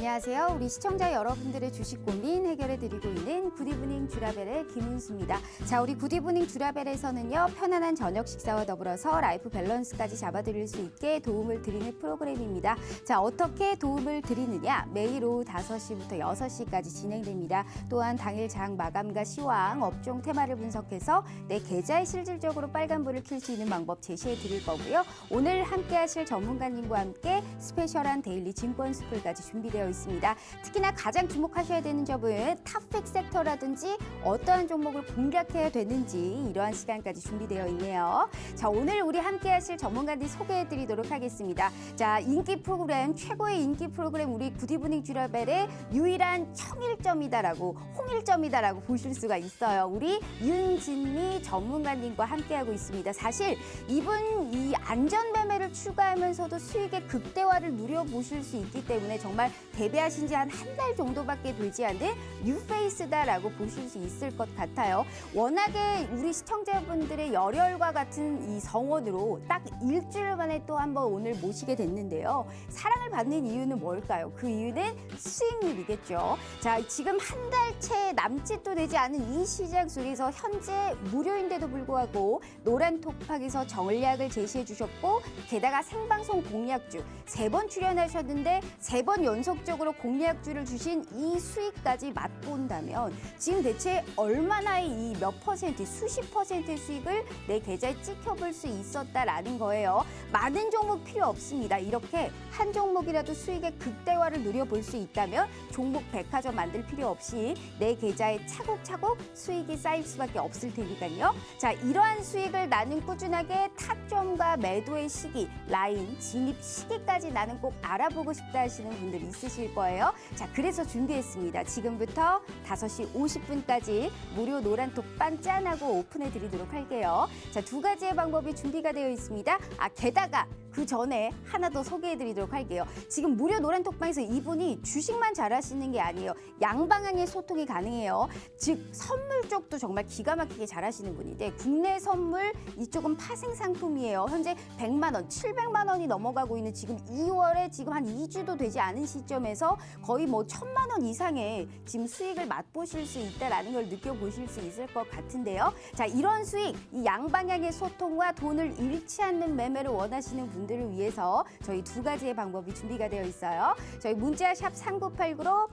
안녕하세요. 우리 시청자 여러분들의 주식 고민 해결해드리고 있는 굿이브닝 주라벨의 김은수입니다. 자, 우리 굿이브닝 주라벨에서는요, 편안한 저녁 식사와 더불어서 라이프 밸런스까지 잡아드릴 수 있게 도움을 드리는 프로그램입니다. 자, 어떻게 도움을 드리느냐? 매일 오후 5시부터 6시까지 진행됩니다. 또한 당일 장 마감과 시황, 업종 테마를 분석해서 내 계좌에 실질적으로 빨간불을 켤 수 있는 방법 제시해 드릴 거고요. 오늘 함께 하실 전문가님과 함께 스페셜한 데일리 증권 스쿨까지 준비되어 있습니다. 특히나 가장 주목하셔야 되는 점은 탑픽 섹터라든지 어떠한 종목을 공략해야 되는지 이러한 시간까지 준비되어 있네요. 자, 오늘 우리 함께 하실 전문가님 소개해 드리도록 하겠습니다. 자, 인기 프로그램, 최고의 인기 프로그램 우리 굿이브닝 주라벨의 유일한 청일점이다라고, 홍일점이다라고 보실 수가 있어요. 우리 윤진미 전문가님과 함께하고 있습니다. 사실 이분 이 안전매매를 추가하면서도 수익의 극대화를 누려보실 수 있기 때문에 정말 데뷔하신 지 한 달 정도밖에 되지 않은 뉴페이스다라고 보실 수 있을 것 같아요. 워낙에 우리 시청자분들의 열혈과 같은 이 성원으로 딱 일주일 만에 또 한번 오늘 모시게 됐는데요. 사랑을 받는 이유는 뭘까요? 그 이유는 수익률이겠죠. 자, 지금 한 달 채 남짓도 되지 않은 이 시장 속에서 현재 무료인데도 불구하고 노란 톡방에서 전략을 제시해 주셨고, 게다가 생방송 공략주 3번 출연하셨는데 3번 연속적으로 공략주를 주신 이 수익까지 맛본다면 지금 대체 얼마나의 이 몇 퍼센트, 수십 퍼센트의 수익을 내 계좌에 찍혀볼 수 있었다라는 거예요. 많은 종목 필요 없습니다. 이렇게 한 종목이라도 수익의 극대화를 누려볼 수 있다면 종목 백화점 만들 필요 없이 내 계좌에 차곡차곡 수익이 쌓일 수밖에 없을 테니까요. 자, 이러한 수익을 나는 꾸준하게 타점과 매도의 시기, 라인, 진입 시기까지 나는 꼭 알아보고 싶다 하시는 분들이 있으실 거예요. 자, 그래서 준비했습니다. 지금부터 5시 50분까지 무료 노란톡방 짠하고 오픈해 드리도록 할게요. 자, 2가지의 방법이 준비가 되어 있습니다. 게다가 그 전에 하나 더 소개해 드리도록 할게요. 지금 무료 노란톡방에서 이분이 주식만 잘하시는 게 아니에요. 양방향의 소통이 가능해요. 즉 선물 쪽도 정말 기가 막히게 잘하시는 분인데, 국내 선물 이쪽은 파생 상품이에요. 현재 100만 원, 700만 원이 넘어가고 있는 지금 2월에 지금 한 2주도 되지 않은 시점에서 거의 뭐 1000만 원 이상의 지금 수익을 맛보실 수 있다라는 걸 느껴보실 수 있을 것 같은데요. 자, 이런 수익, 이 양방향의 소통과 돈을 잃지 않는 매매를 원하시는 분들을 위해서 저희 2가지의 방법이 준비가 되어 있어요. 저희 문자 샵 3989로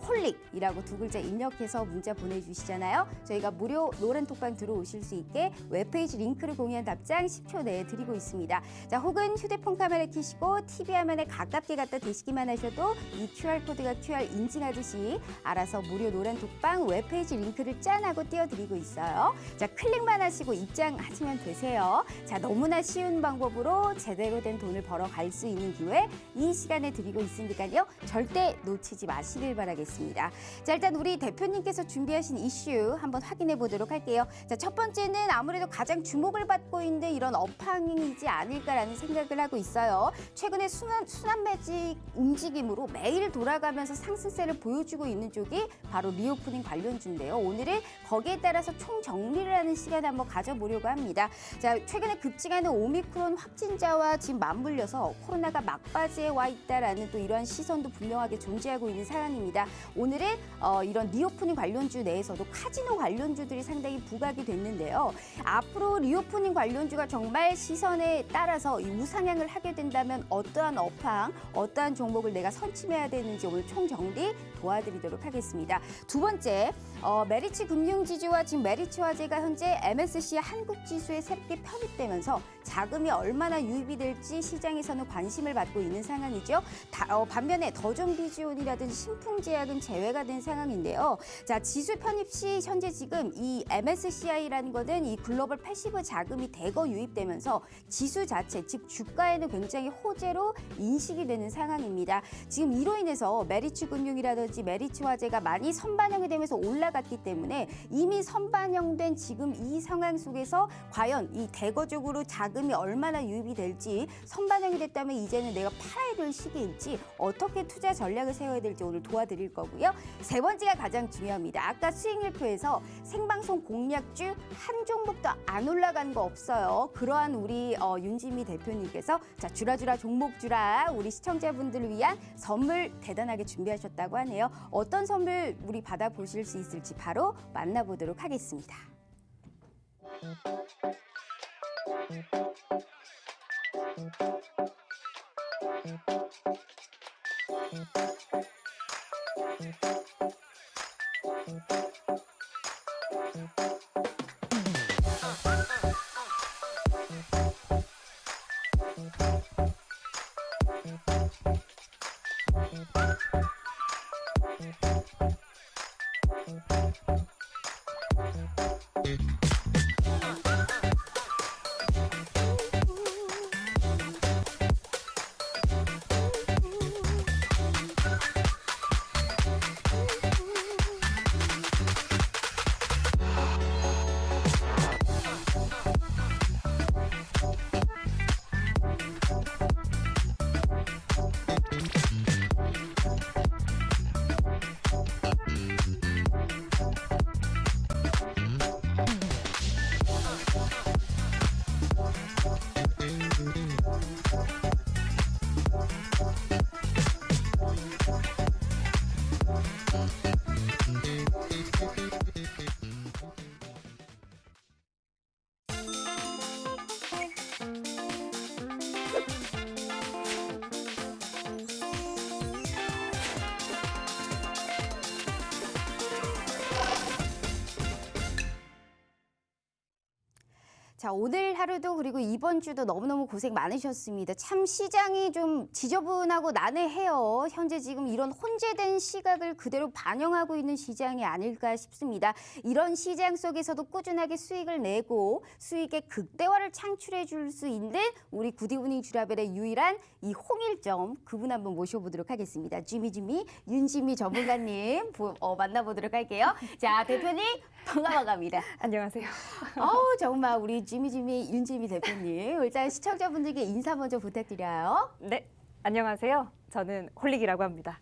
홀릭이라고 2글자 입력해서 문자 보내주시잖아요. 저희가 무료 노란톡방 들어오실 수 있게 웹페이지 링크를 공유한 답장 10초 내에 드리고 있습니다. 자, 혹은 휴대폰 카메라 켜시고 TV 화면에 가깝게 갖다 대시기만 하셔도 이 QR코드가 QR 인증하듯이 알아서 무료 노란톡방 웹페이지 링크를 짠하고 띄워드리고 있어요. 자, 클릭만 하시고 입장하시면 되세요. 자, 너무나 쉬운 방법으로 제대로 된 돈을 벌어갈 수 있는 기회 이 시간에 드리고 있으니까요. 절대 놓치지 마시길 바라겠습니다. 자, 일단 우리 대표님께서 준비하신 이슈 한번 확인해 보도록 할게요. 자, 첫 번째는 아무래도 가장 주목을 받고 있는 이런 업황이지 않을까라는 생각을 하고 있어요. 최근에 순환 매직 움직임으로 매일 돌아가면서 상승세를 보여주고 있는 쪽이 바로 리오프닝 관련주인데요. 오늘은 거기에 따라서 총 정리를 하는 시간을 한번 가져보려고 합니다. 자, 최근에 급증하는 오미크론 확진자와 지금 맞물려서 코로나가 막바지에 와 있다라는 또 이러한 시선도 분명하게 존재하고 있는 상황입니다. 오늘은 이런 리오프닝 관련주 내에서도 카지노 관련주들이 상당히 부각이 됐는데요. 앞으로 리오프닝 관련주가 정말 시선에 따라서 이 우상향을 하게 된다면 어떠한 업황, 어떠한 종목을 내가 선침해야 되는지 오늘 총정리 도와드리도록 하겠습니다. 2번째, 메리츠 금융지주와 지금 메리츠 화재가 현재 MSCI 한국지수에 새롭게 편입되면서 자금이 얼마나 유입이 될지 시장에서는 관심을 받고 있는 상황이죠. 반면에 더존비지온이라든지 신풍제약은 제외가 된 상황인데요. 자, 지수 편입 시 현재 지금 이 MSCI라는 것은 이 글로벌 패시브 자금이 대거 유입되면서 지수 자체, 즉 주가에는 굉장히 호재로 인식이 되는 상황입니다. 지금 이로 인해서 메리츠 금융이라든지 메리츠 화재가 많이 선반영이 되면서 올라갔기 때문에 이미 선반영된 지금 이 상황 속에서 과연 이 대거적으로 자금이 얼마나 유입이 될지 시기일지 선반영이 됐다면 이제는 내가 팔아야 될 시기일지 어떻게 투자 전략을 세워야 될지 오늘 도와드릴 거고요. 세 번째가 가장 중요합니다. 아까 수익일표에서 생방송 공략주 한 종목도 안 올라간 거 없어요. 그러한 우리 윤지미 대표님께서 자 주라주라 종목주라 우리 시청자분들을 위한 선물 대단하게 준비하셨다고 하네요. 어떤 선물 우리 받아보실 수 있을지 바로 만나보도록 하겠습니다. 자, 오늘 하루도 그리고 이번 주도 너무너무 고생 많으셨습니다. 참 시장이 좀 지저분하고 난해해요. 현재 지금 이런 혼재된 시각을 그대로 반영하고 있는 시장이 아닐까 싶습니다. 이런 시장 속에서도 꾸준하게 수익을 내고 수익의 극대화를 창출해 줄 수 있는 우리 굿이브닝 주라벨의 유일한 이 홍일점 그분 한번 모셔보도록 하겠습니다. 지미 윤지미 전문가님 만나보도록 할게요. 자, 대표님 반갑습니다. 안녕하세요. 정말 우리 윤지미 대표님 일단 시청자분들께 인사 먼저 부탁드려요. 네, 안녕하세요. 저는 홀릭이라고 합니다.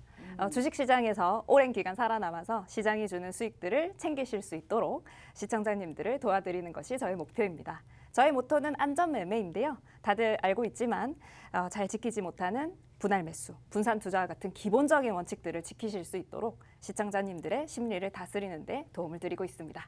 주식시장에서 오랜 기간 살아남아서 시장이 주는 수익들을 챙기실 수 있도록 시청자님들을 도와드리는 것이 저의 목표입니다. 저의 모토는 안전매매인데요. 다들 알고 있지만 잘 지키지 못하는 분할 매수, 분산 투자와 같은 기본적인 원칙들을 지키실 수 있도록 시청자님들의 심리를 다스리는 데 도움을 드리고 있습니다.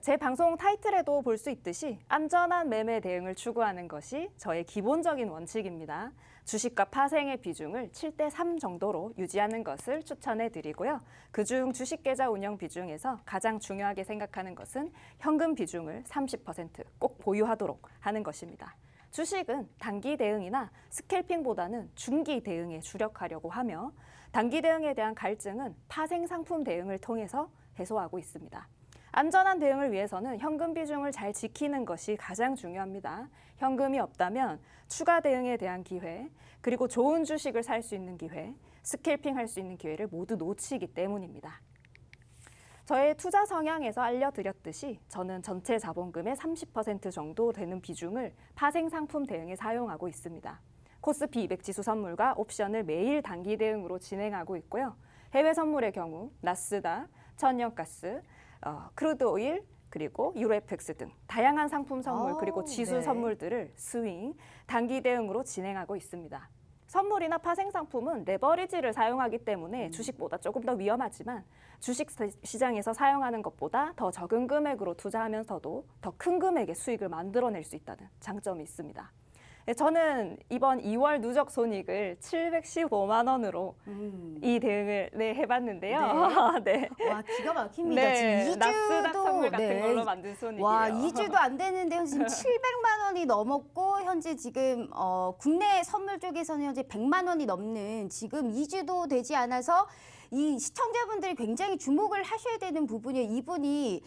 제 방송 타이틀에도 볼 수 있듯이 안전한 매매 대응을 추구하는 것이 저의 기본적인 원칙입니다. 주식과 파생의 비중을 7대3 정도로 유지하는 것을 추천해 드리고요. 그중 주식계좌 운영 비중에서 가장 중요하게 생각하는 것은 현금 비중을 30% 꼭 보유하도록 하는 것입니다. 주식은 단기 대응이나 스캘핑보다는 중기 대응에 주력하려고 하며 단기 대응에 대한 갈증은 파생 상품 대응을 통해서 해소하고 있습니다. 안전한 대응을 위해서는 현금 비중을 잘 지키는 것이 가장 중요합니다. 현금이 없다면 추가 대응에 대한 기회, 그리고 좋은 주식을 살 수 있는 기회, 스캘핑 할 수 있는 기회를 모두 놓치기 때문입니다. 저의 투자 성향에서 알려드렸듯이 저는 전체 자본금의 30% 정도 되는 비중을 파생 상품 대응에 사용하고 있습니다. 코스피 200 지수 선물과 옵션을 매일 단기 대응으로 진행하고 있고요. 해외 선물의 경우 나스닥, 천연가스, 크루드 오일, 그리고 유로FX 등 다양한 상품 선물 그리고 지수 선물들을 스윙, 단기 대응으로 진행하고 있습니다. 선물이나 파생 상품은 레버리지를 사용하기 때문에 주식보다 조금 더 위험하지만 주식 시장에서 사용하는 것보다 더 적은 금액으로 투자하면서도 더 큰 금액의 수익을 만들어낼 수 있다는 장점이 있습니다. 저는 이번 2월 누적 손익을 715만 원으로 이 대응을 해봤는데요. 네. 와, 기가 막힙니다. 네, 지금 2주도 나스닥 선물 같은 걸로 만든 손익이에요. 와, 2주도 안 됐는데 지금 700만 원이 넘었고 현재 지금 국내 선물 쪽에서는 현재 100만 원이 넘는 지금 2주도 되지 않아서 이 시청자분들이 굉장히 주목을 하셔야 되는 부분이에요. 이분이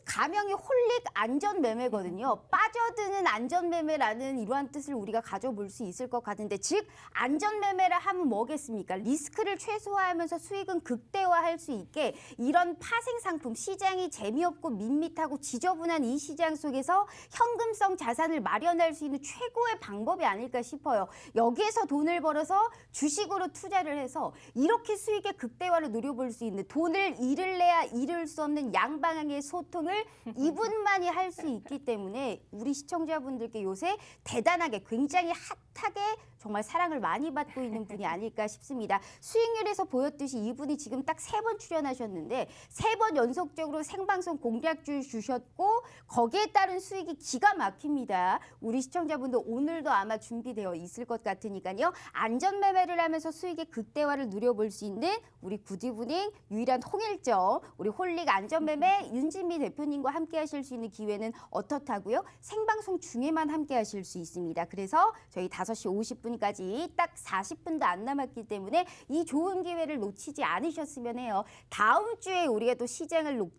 가명이 홀릭 안전매매거든요. 빠져드는 안전매매라는 이러한 뜻을 우리가 가져볼 수 있을 것 같은데, 즉 안전매매라 하면 뭐겠습니까? 리스크를 최소화하면서 수익은 극대화할 수 있게 이런 파생상품, 시장이 재미없고 밋밋하고 지저분한 이 시장 속에서 현금성 자산을 마련할 수 있는 최고의 방법이 아닐까 싶어요. 여기에서 돈을 벌어서 주식으로 투자를 해서 이렇게 수익의 극대화를 누려볼 수 있는, 돈을 잃을래야 잃을 수 없는 양방향의 소통을 이분만이 할 수 있기 때문에 우리 시청자분들께 요새 대단하게 굉장히 핫하게 정말 사랑을 많이 받고 있는 분이 아닐까 싶습니다. 수익률에서 보였듯이 이분이 지금 딱 3번 출연하셨는데 3번 연속적으로 생방송 공략주 주셨고 거기에 따른 수익이 기가 막힙니다. 우리 시청자분들 오늘도 아마 준비되어 있을 것 같으니까요. 안전매매를 하면서 수익의 극대화를 누려볼 수 있는 우리 구디부닝 유일한 통일점, 우리 홀릭 안전매매 윤진미 대표님과 함께 하실 수 있는 기회는 어떻다고요? 생방송 중에만 함께 하실 수 있습니다. 그래서 저희 5시 50분까지 딱 40분도 안 남았기 때문에 이 좋은 기회를 놓치지 않으셨으면 해요. 다음 주에 우리가 또 시장을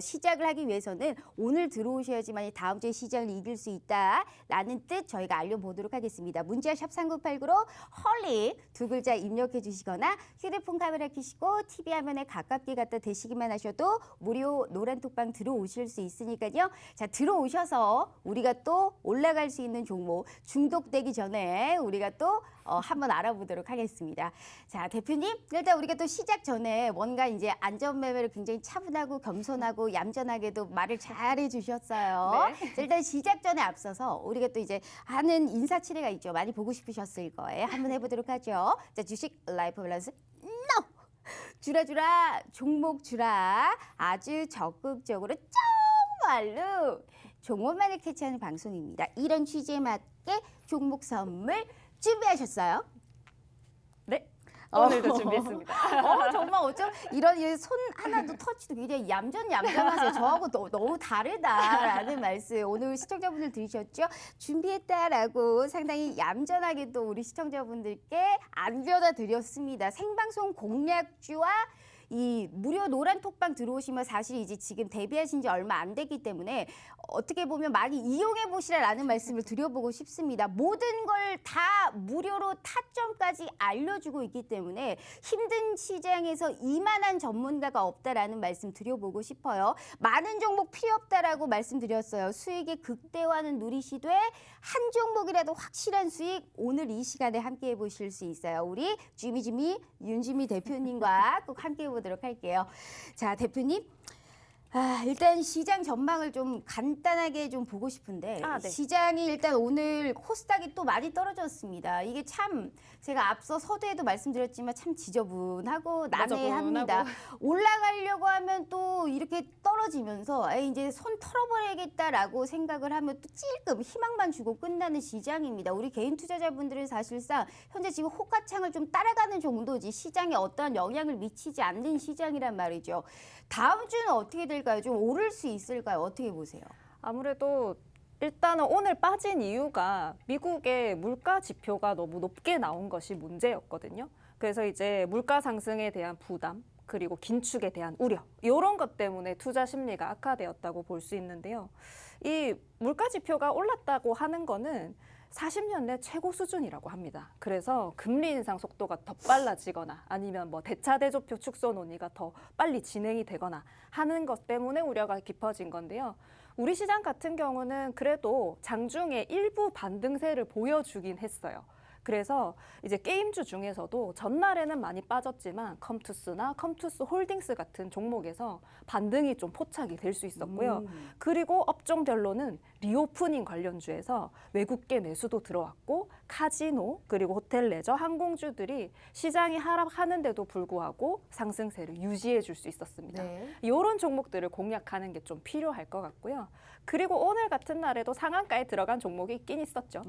시작을 하기 위해서는 오늘 들어오셔야지만 다음 주에 시장을 이길 수 있다라는 뜻 저희가 알려보도록 하겠습니다. 문자 샵 3989로 홀릭 2글자 입력해 주시거나 휴대폰 카메라 켜시고 TV 화면에 가깝게 갖다 대시기만 하셔도 무료 노란톡방 들어오실 수 있으니까요. 자, 들어오셔서 우리가 또 올라갈 수 있는 종목 중독되기 전에 우리가 또 한번 알아보도록 하겠습니다. 자, 대표님, 일단 우리가 또 시작 전에 뭔가 이제 안전매매를 굉장히 차분하고 겸손하고 얌전하게도 말을 잘 해주셨어요. 네. 자, 일단 시작 전에 앞서서 우리가 또 이제 하는 인사치레가 있죠. 많이 보고 싶으셨을 거예요. 한번 해보도록 하죠. 자, 주식 라이프 밸런스 NO! 주라 종목 주라 아주 적극적으로 정말로 종목만을 캐치하는 방송입니다. 이런 취지에 맞게 종목 선물 준비하셨어요? 네. 오늘도 준비했습니다. 정말 어쩜 이런 손 하나도 터치도 굉장히 얌전하세요. 저하고 너무 다르다라는 말씀 오늘 시청자분들 들으셨죠? 준비했다라고 상당히 얌전하게 또 우리 시청자분들께 안겨다 드렸습니다. 생방송 공략주와 이 무료 노란 톡방 들어오시면 사실 이제 지금 데뷔하신 지 얼마 안 됐기 때문에 어떻게 보면 많이 이용해 보시라라는 말씀을 드려보고 싶습니다. 모든 걸 다 무료로 타점까지 알려주고 있기 때문에 힘든 시장에서 이만한 전문가가 없다라는 말씀 드려보고 싶어요. 많은 종목 필요 없다라고 말씀드렸어요. 수익의 극대화는 누리시되 한 종목이라도 확실한 수익 오늘 이 시간에 함께 해보실 수 있어요. 우리 주미주미 윤지미 대표님과 꼭 함께 해보도록 할게요. 자, 대표님. 일단 시장 전망을 좀 간단하게 좀 보고 싶은데 네. 시장이 일단 오늘 코스닥이 또 많이 떨어졌습니다. 이게 참 제가 앞서 서두에도 말씀드렸지만 참 지저분하고 난해합니다. 올라가려고 하면 또 이렇게 떨어지면서 이제 손 털어버려야겠다라고 생각을 하면 또 찔끔 희망만 주고 끝나는 시장입니다. 우리 개인 투자자분들은 사실상 현재 지금 호가창을 좀 따라가는 정도지 시장에 어떠한 영향을 미치지 않는 시장이란 말이죠. 다음 주는 어떻게 될까요? 좀 오를 수 있을까요? 어떻게 보세요? 아무래도 일단은 오늘 빠진 이유가 미국의 물가 지표가 너무 높게 나온 것이 문제였거든요. 그래서 이제 물가 상승에 대한 부담 그리고 긴축에 대한 우려 이런 것 때문에 투자 심리가 악화되었다고 볼 수 있는데요. 이 물가 지표가 올랐다고 하는 거는 40년 내 최고 수준이라고 합니다. 그래서 금리 인상 속도가 더 빨라지거나 아니면 뭐 대차대조표 축소 논의가 더 빨리 진행이 되거나 하는 것 때문에 우려가 깊어진 건데요. 우리 시장 같은 경우는 그래도 장중에 일부 반등세를 보여주긴 했어요. 그래서 이제 게임주 중에서도 전날에는 많이 빠졌지만 컴투스나 컴투스 홀딩스 같은 종목에서 반등이 좀 포착이 될 수 있었고요. 그리고 업종별로는 리오프닝 관련주에서 외국계 매수도 들어왔고 카지노 그리고 호텔 레저 항공주들이 시장이 하락하는데도 불구하고 상승세를 유지해 줄 수 있었습니다. 네. 이런 종목들을 공략하는 게 좀 필요할 것 같고요. 그리고 오늘 같은 날에도 상한가에 들어간 종목이 있긴 있었죠.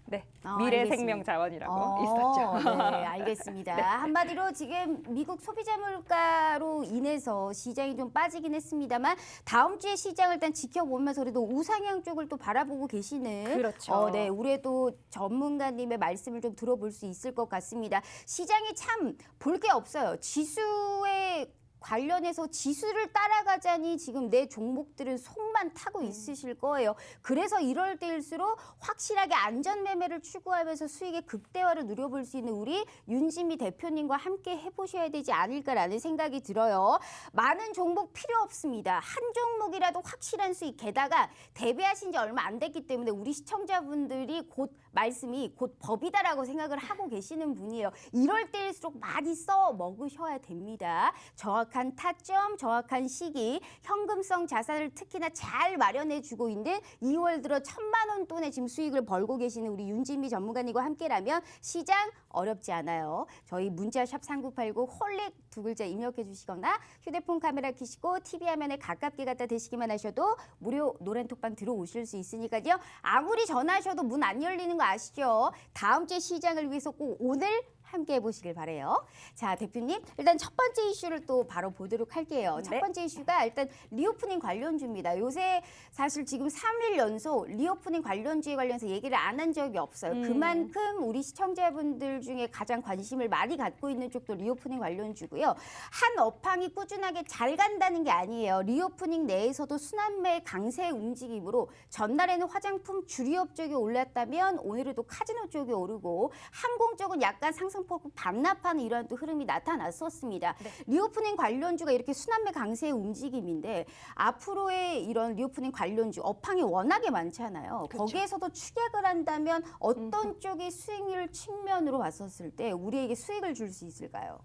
네, 미래생명자 자원이라고 있었죠. 네, 알겠습니다. 한마디로 지금 미국 소비자 물가로 인해서 시장이 좀 빠지긴 했습니다만 다음 주에 시장을 일단 지켜보면서 그래도 우상향 쪽을 또 바라보고 계시는 그렇죠. 네, 우리의 또 전문가님의 말씀을 좀 들어볼 수 있을 것 같습니다. 시장이 참 볼 게 없어요. 지수에 관련해서 지수를 따라가자니 지금 내 종목들은 속만 타고 있으실 거예요. 그래서 이럴 때일수록 확실하게 안전 매매를 추구하면서 수익의 극대화를 누려볼 수 있는 우리 윤진미 대표님과 함께 해보셔야 되지 않을까라는 생각이 들어요. 많은 종목 필요 없습니다. 한 종목이라도 확실한 수익, 게다가 대비하신 지 얼마 안 됐기 때문에 우리 시청자분들이 곧 말씀이 곧 법이다라고 생각을 하고 계시는 분이에요. 이럴 때일수록 많이 써 먹으셔야 됩니다. 정확한 타점, 정확한 시기, 현금성 자산을 특히나 잘 마련해주고 있는 2월 들어 1,000만 원 돈의 지금 수익을 벌고 계시는 우리 윤진미 전문가님과 함께라면 시장 어렵지 않아요. 저희 문자샵 3989 홀릭 두 글자 입력해 주시거나 휴대폰 카메라 켜시고 TV 화면에 가깝게 갖다 대시기만 하셔도 무료 노란톡방 들어오실 수 있으니까요. 아무리 전화하셔도 문 안 열리는 거 아시죠? 다음 주에 시장을 위해서 꼭 오늘 함께 해보시길 바래요. 자, 대표님, 일단 첫 번째 이슈를 또 바로 보도록 할게요. 네. 첫 번째 이슈가 일단 리오프닝 관련주입니다. 요새 사실 지금 3일 연속 리오프닝 관련주에 관련해서 얘기를 안 한 적이 없어요. 그만큼 우리 시청자분들 중에 가장 관심을 많이 갖고 있는 쪽도 리오프닝 관련주고요. 한 업황이 꾸준하게 잘 간다는 게 아니에요. 리오프닝 내에서도 순환매 강세 움직임으로 전날에는 화장품 주류업 쪽이 올랐다면 오늘은 또 카지노 쪽이 오르고 항공 쪽은 약간 상승폭 반납하는 이러한 또 흐름이 나타났었습니다. 네. 리오프닝 관련주가 이렇게 순환매 강세의 움직임인데 앞으로의 이런 리오프닝 관련주 업황이 워낙에 많잖아요. 그렇죠. 거기에서도 추격을 한다면 어떤 쪽이 수익률 측면으로 봤었을 때 우리에게 수익을 줄 수 있을까요?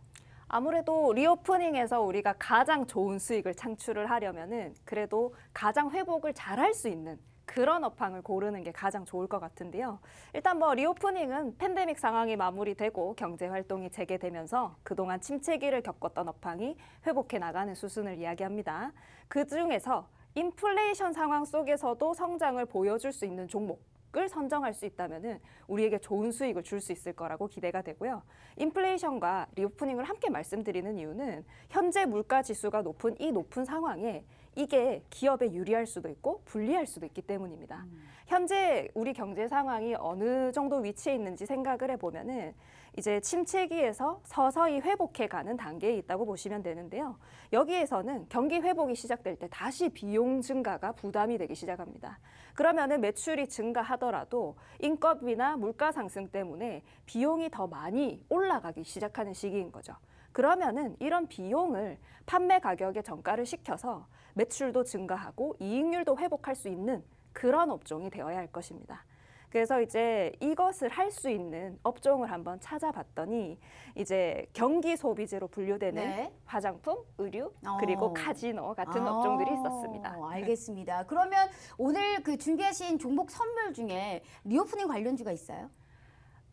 아무래도 리오프닝에서 우리가 가장 좋은 수익을 창출을 하려면은 그래도 가장 회복을 잘할 수 있는 그런 업황을 고르는 게 가장 좋을 것 같은데요. 일단 뭐 리오프닝은 팬데믹 상황이 마무리되고 경제 활동이 재개되면서 그동안 침체기를 겪었던 업황이 회복해 나가는 수순을 이야기합니다. 그중에서 인플레이션 상황 속에서도 성장을 보여줄 수 있는 종목을 선정할 수 있다면은 우리에게 좋은 수익을 줄 수 있을 거라고 기대가 되고요. 인플레이션과 리오프닝을 함께 말씀드리는 이유는 현재 물가 지수가 높은 이 높은 상황에 이게 기업에 유리할 수도 있고 불리할 수도 있기 때문입니다. 현재 우리 경제 상황이 어느 정도 위치에 있는지 생각을 해보면은 이제 침체기에서 서서히 회복해가는 단계에 있다고 보시면 되는데요. 여기에서는 경기 회복이 시작될 때 다시 비용 증가가 부담이 되기 시작합니다. 그러면은 매출이 증가하더라도 인건비나 물가 상승 때문에 비용이 더 많이 올라가기 시작하는 시기인 거죠. 그러면은 이런 비용을 판매 가격에 전가를 시켜서 매출도 증가하고 이익률도 회복할 수 있는 그런 업종이 되어야 할 것입니다. 그래서 이제 이것을 할 수 있는 업종을 한번 찾아봤더니 이제 경기 소비재로 분류되는 네. 화장품, 의류, 그리고 카지노 같은 업종들이 있었습니다. 알겠습니다. 그러면 오늘 그 준비하신 종목 선물 중에 리오프닝 관련주가 있어요?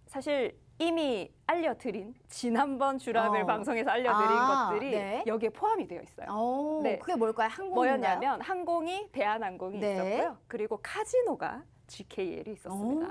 사실 이미 알려드린 지난번 주라벨 방송에서 알려드린 것들이 네. 여기에 포함이 되어 있어요. 네. 그게 뭘까요? 항공인가요? 뭐였냐면 항공이 대한항공이 네. 있었고요. 그리고 카지노가 GKL이 있었습니다.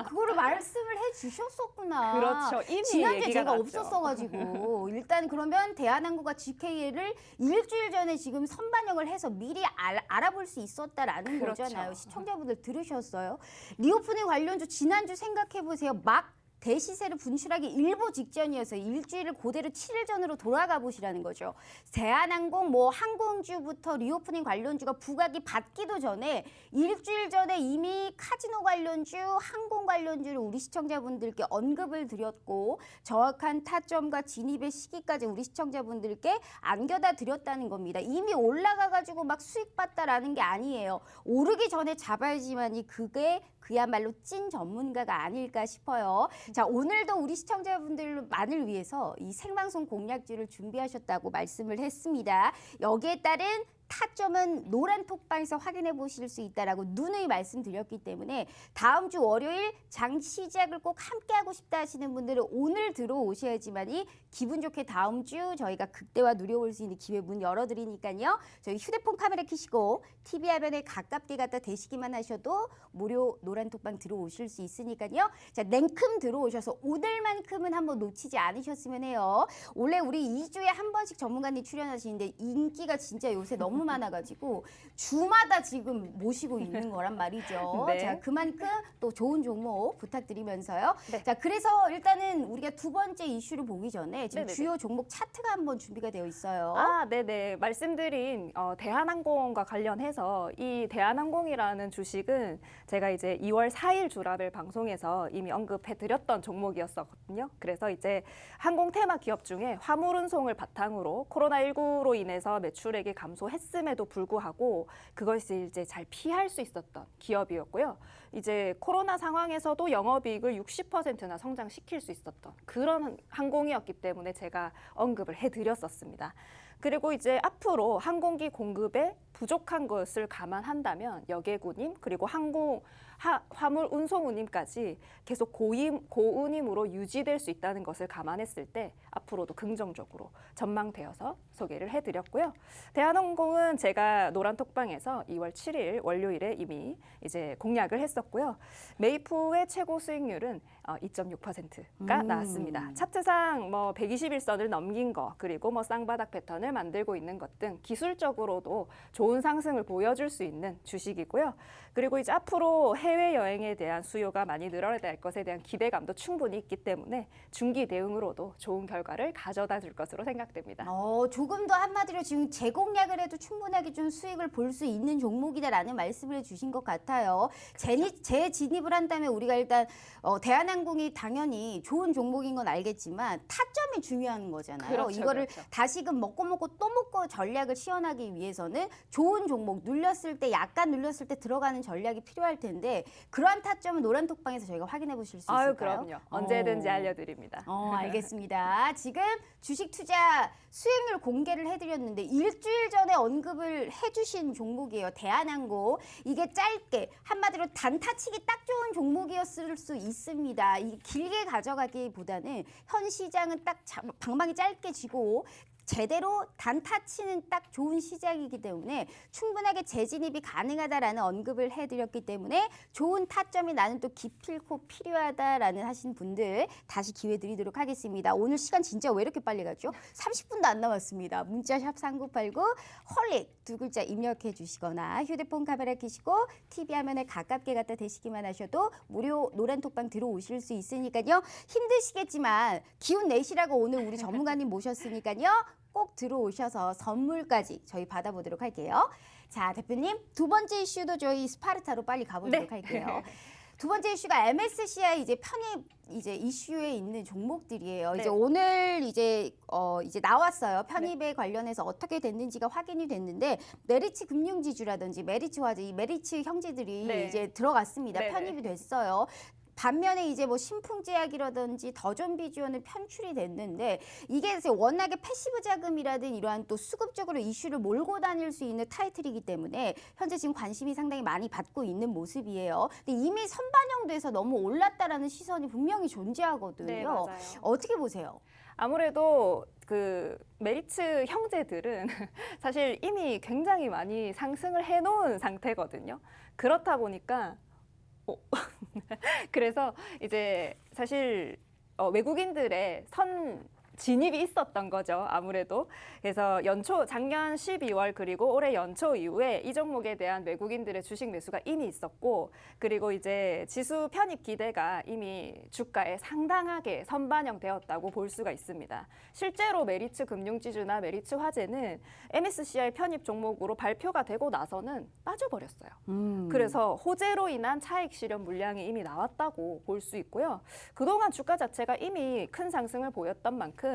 그거를 말씀을 해주셨었구나. 그렇죠. 이미 지난주에 얘기가 제가 나왔죠. 없었어가지고 일단 그러면 대한항공과 GKL을 일주일 전에 지금 선반영을 해서 미리 알아볼 수 있었다라는 그렇죠. 거잖아요. 시청자분들 들으셨어요? 리오프닝 관련주 지난주 생각해보세요. 막 대시세를 분출하기 일보 직전이어서 일주일을 그대로 7일 전으로 돌아가 보시라는 거죠. 대한항공, 항공주부터 리오프닝 관련주가 부각이 받기도 전에 일주일 전에 이미 카지노 관련주, 항공 관련주를 우리 시청자분들께 언급을 드렸고 정확한 타점과 진입의 시기까지 우리 시청자분들께 안겨다 드렸다는 겁니다. 이미 올라가가지고 막 수익 봤다라는 게 아니에요. 오르기 전에 잡아야지만이 그게 그야말로 찐 전문가가 아닐까 싶어요. 자, 오늘도 우리 시청자분들만을 위해서 이 생방송 공략주를 준비하셨다고 말씀을 했습니다. 여기에 따른 타점은 노란 톡방에서 확인해 보실 수 있다라고 누누이 말씀드렸기 때문에 다음 주 월요일 장 시작을 꼭 함께 하고 싶다 하시는 분들은 오늘 들어오셔야지만이 기분 좋게 다음 주 저희가 극대화 누려볼 수 있는 기회 문 열어드리니까요. 저희 휴대폰 카메라 켜시고 TV 화면에 가깝게 갖다 대시기만 하셔도 무료 노란 톡방 들어오실 수 있으니까요. 자, 냉큼 들어오셔서 오늘만큼은 한번 놓치지 않으셨으면 해요. 원래 우리 2주에 한 번씩 전문가님 출연하시는데 인기가 진짜 요새 너무 많아가지고 주마다 지금 모시고 있는 거란 말이죠. 네. 자, 그만큼 또 좋은 종목 부탁드리면서요. 네. 자, 그래서 일단은 우리가 두 번째 이슈를 보기 전에 지금 네네네. 주요 종목 차트가 한번 준비가 되어 있어요. 네네. 말씀드린 대한항공과 관련해서 이 대한항공이라는 주식은 제가 이제 2월 4일 주랍을 방송에서 이미 언급해드렸던 종목이었거든요. 그래서 이제 항공 테마 기업 중에 화물운송을 바탕으로 코로나19로 인해서 매출액이 감소했음에도 불구하고 그것이 이제 잘 피할 수 있었던 기업이었고요. 이제 코로나 상황에서도 영업이익을 60%나 성장시킬 수 있었던 그런 항공이었기 때문에 제가 언급을 해드렸었습니다. 그리고 이제 앞으로 항공기 공급에 부족한 것을 감안한다면 여객운임 그리고 화물 운송운임까지 계속 고운임으로 유지될 수 있다는 것을 감안했을 때 앞으로도 긍정적으로 전망되어서 소개를 해드렸고요. 대한항공은 제가 노란톡방에서 2월 7일 월요일에 이미 이제 공략을 했었고요. 매입 후의 최고 수익률은 2.6%가 나왔습니다. 차트상 뭐 121선을 넘긴 거 그리고 뭐 쌍바닥 패턴을 만들고 있는 것 등 기술적으로도 좋은 상승을 보여줄 수 있는 주식이고요. 그리고 이제 앞으로 해외 여행에 대한 수요가 많이 늘어날 것에 대한 기대감도 충분히 있기 때문에 중기 대응으로도 좋은 결과를 가져다 줄 것으로 생각됩니다. 조금 더 한마디로 지금 재공략을 해도 충분하게 좀 수익을 볼 수 있는 종목이다라는 말씀을 해주신 것 같아요. 재진입을 한다면 우리가 일단 대한항공이 당연히 좋은 종목인 건 알겠지만 타점이 중요한 거잖아요. 그렇죠, 이거를 그렇죠. 다시금 먹고 또 먹고 전략을 시연하기 위해서는 좋은 종목 눌렸을 때 약간 눌렸을 때 들어가는 전략이 필요할 텐데 그러한 타점은 노란톡방에서 저희가 확인해 보실 수 있을까요? 그럼요. 언제든지 알려드립니다. 알겠습니다. 지금 주식 투자 수익률 공개를 해드렸는데 일주일 전에 언급을 해주신 종목이에요. 대한항공. 이게 짧게 한마디로 단타치기 딱 좋은 종목이었을 수 있습니다. 이 길게 가져가기보다는 현 시장은 딱 방망이 짧게 쥐고 제대로 단타치는 딱 좋은 시작이기 때문에 충분하게 재진입이 가능하다라는 언급을 해드렸기 때문에 좋은 타점이 나는 또 기필코 필요하다라는 하신 분들 다시 기회 드리도록 하겠습니다. 오늘 시간 진짜 왜 이렇게 빨리 갔죠? 30분도 안 남았습니다. 문자샵 3989 헐릭 두 글자 입력해 주시거나 휴대폰 카메라 켜시고 TV 화면에 가깝게 갖다 대시기만 하셔도 무료 노란톡방 들어오실 수 있으니까요. 힘드시겠지만 기운 내시라고 오늘 우리 전문가님 모셨으니까요. 꼭 들어오셔서 선물까지 저희 받아보도록 할게요. 자, 대표님 두 번째 이슈도 저희 스파르타로 빨리 가보도록 할게요. 두 번째 이슈가 MSCI 이제 편입 이제 이슈에 있는 종목들이에요. 네. 이제 오늘 이제 나왔어요. 편입에 관련해서 어떻게 됐는지가 확인이 됐는데 메리츠 금융지주라든지 메리츠 화재, 이 메리츠 형제들이 네. 이제 들어갔습니다. 네네. 편입이 됐어요. 반면에 이제 뭐 신풍제약이라든지 더존비주얼은 편출이 됐는데 이게 워낙에 패시브 자금이라든 이러한 또 수급적으로 이슈를 몰고 다닐 수 있는 타이틀이기 때문에 현재 지금 관심이 상당히 많이 받고 있는 모습이에요. 근데 이미 선반영돼서 너무 올랐다라는 시선이 분명히 존재하거든요. 네, 맞아요. 어떻게 보세요? 아무래도 그 메리츠 형제들은 사실 이미 굉장히 많이 상승을 해놓은 상태거든요. 그렇다 보니까 그래서 이제 사실 외국인들의 진입이 있었던 거죠. 아무래도. 그래서 작년 12월 그리고 올해 연초 이후에 이 종목에 대한 외국인들의 주식 매수가 이미 있었고 그리고 이제 지수 편입 기대가 이미 주가에 상당하게 선반영되었다고 볼 수가 있습니다. 실제로 메리츠 금융지주나 메리츠 화재는 MSCI 편입 종목으로 발표가 되고 나서는 빠져버렸어요. 그래서 호재로 인한 차익 실현 물량이 이미 나왔다고 볼 수 있고요. 그동안 주가 자체가 이미 큰 상승을 보였던 만큼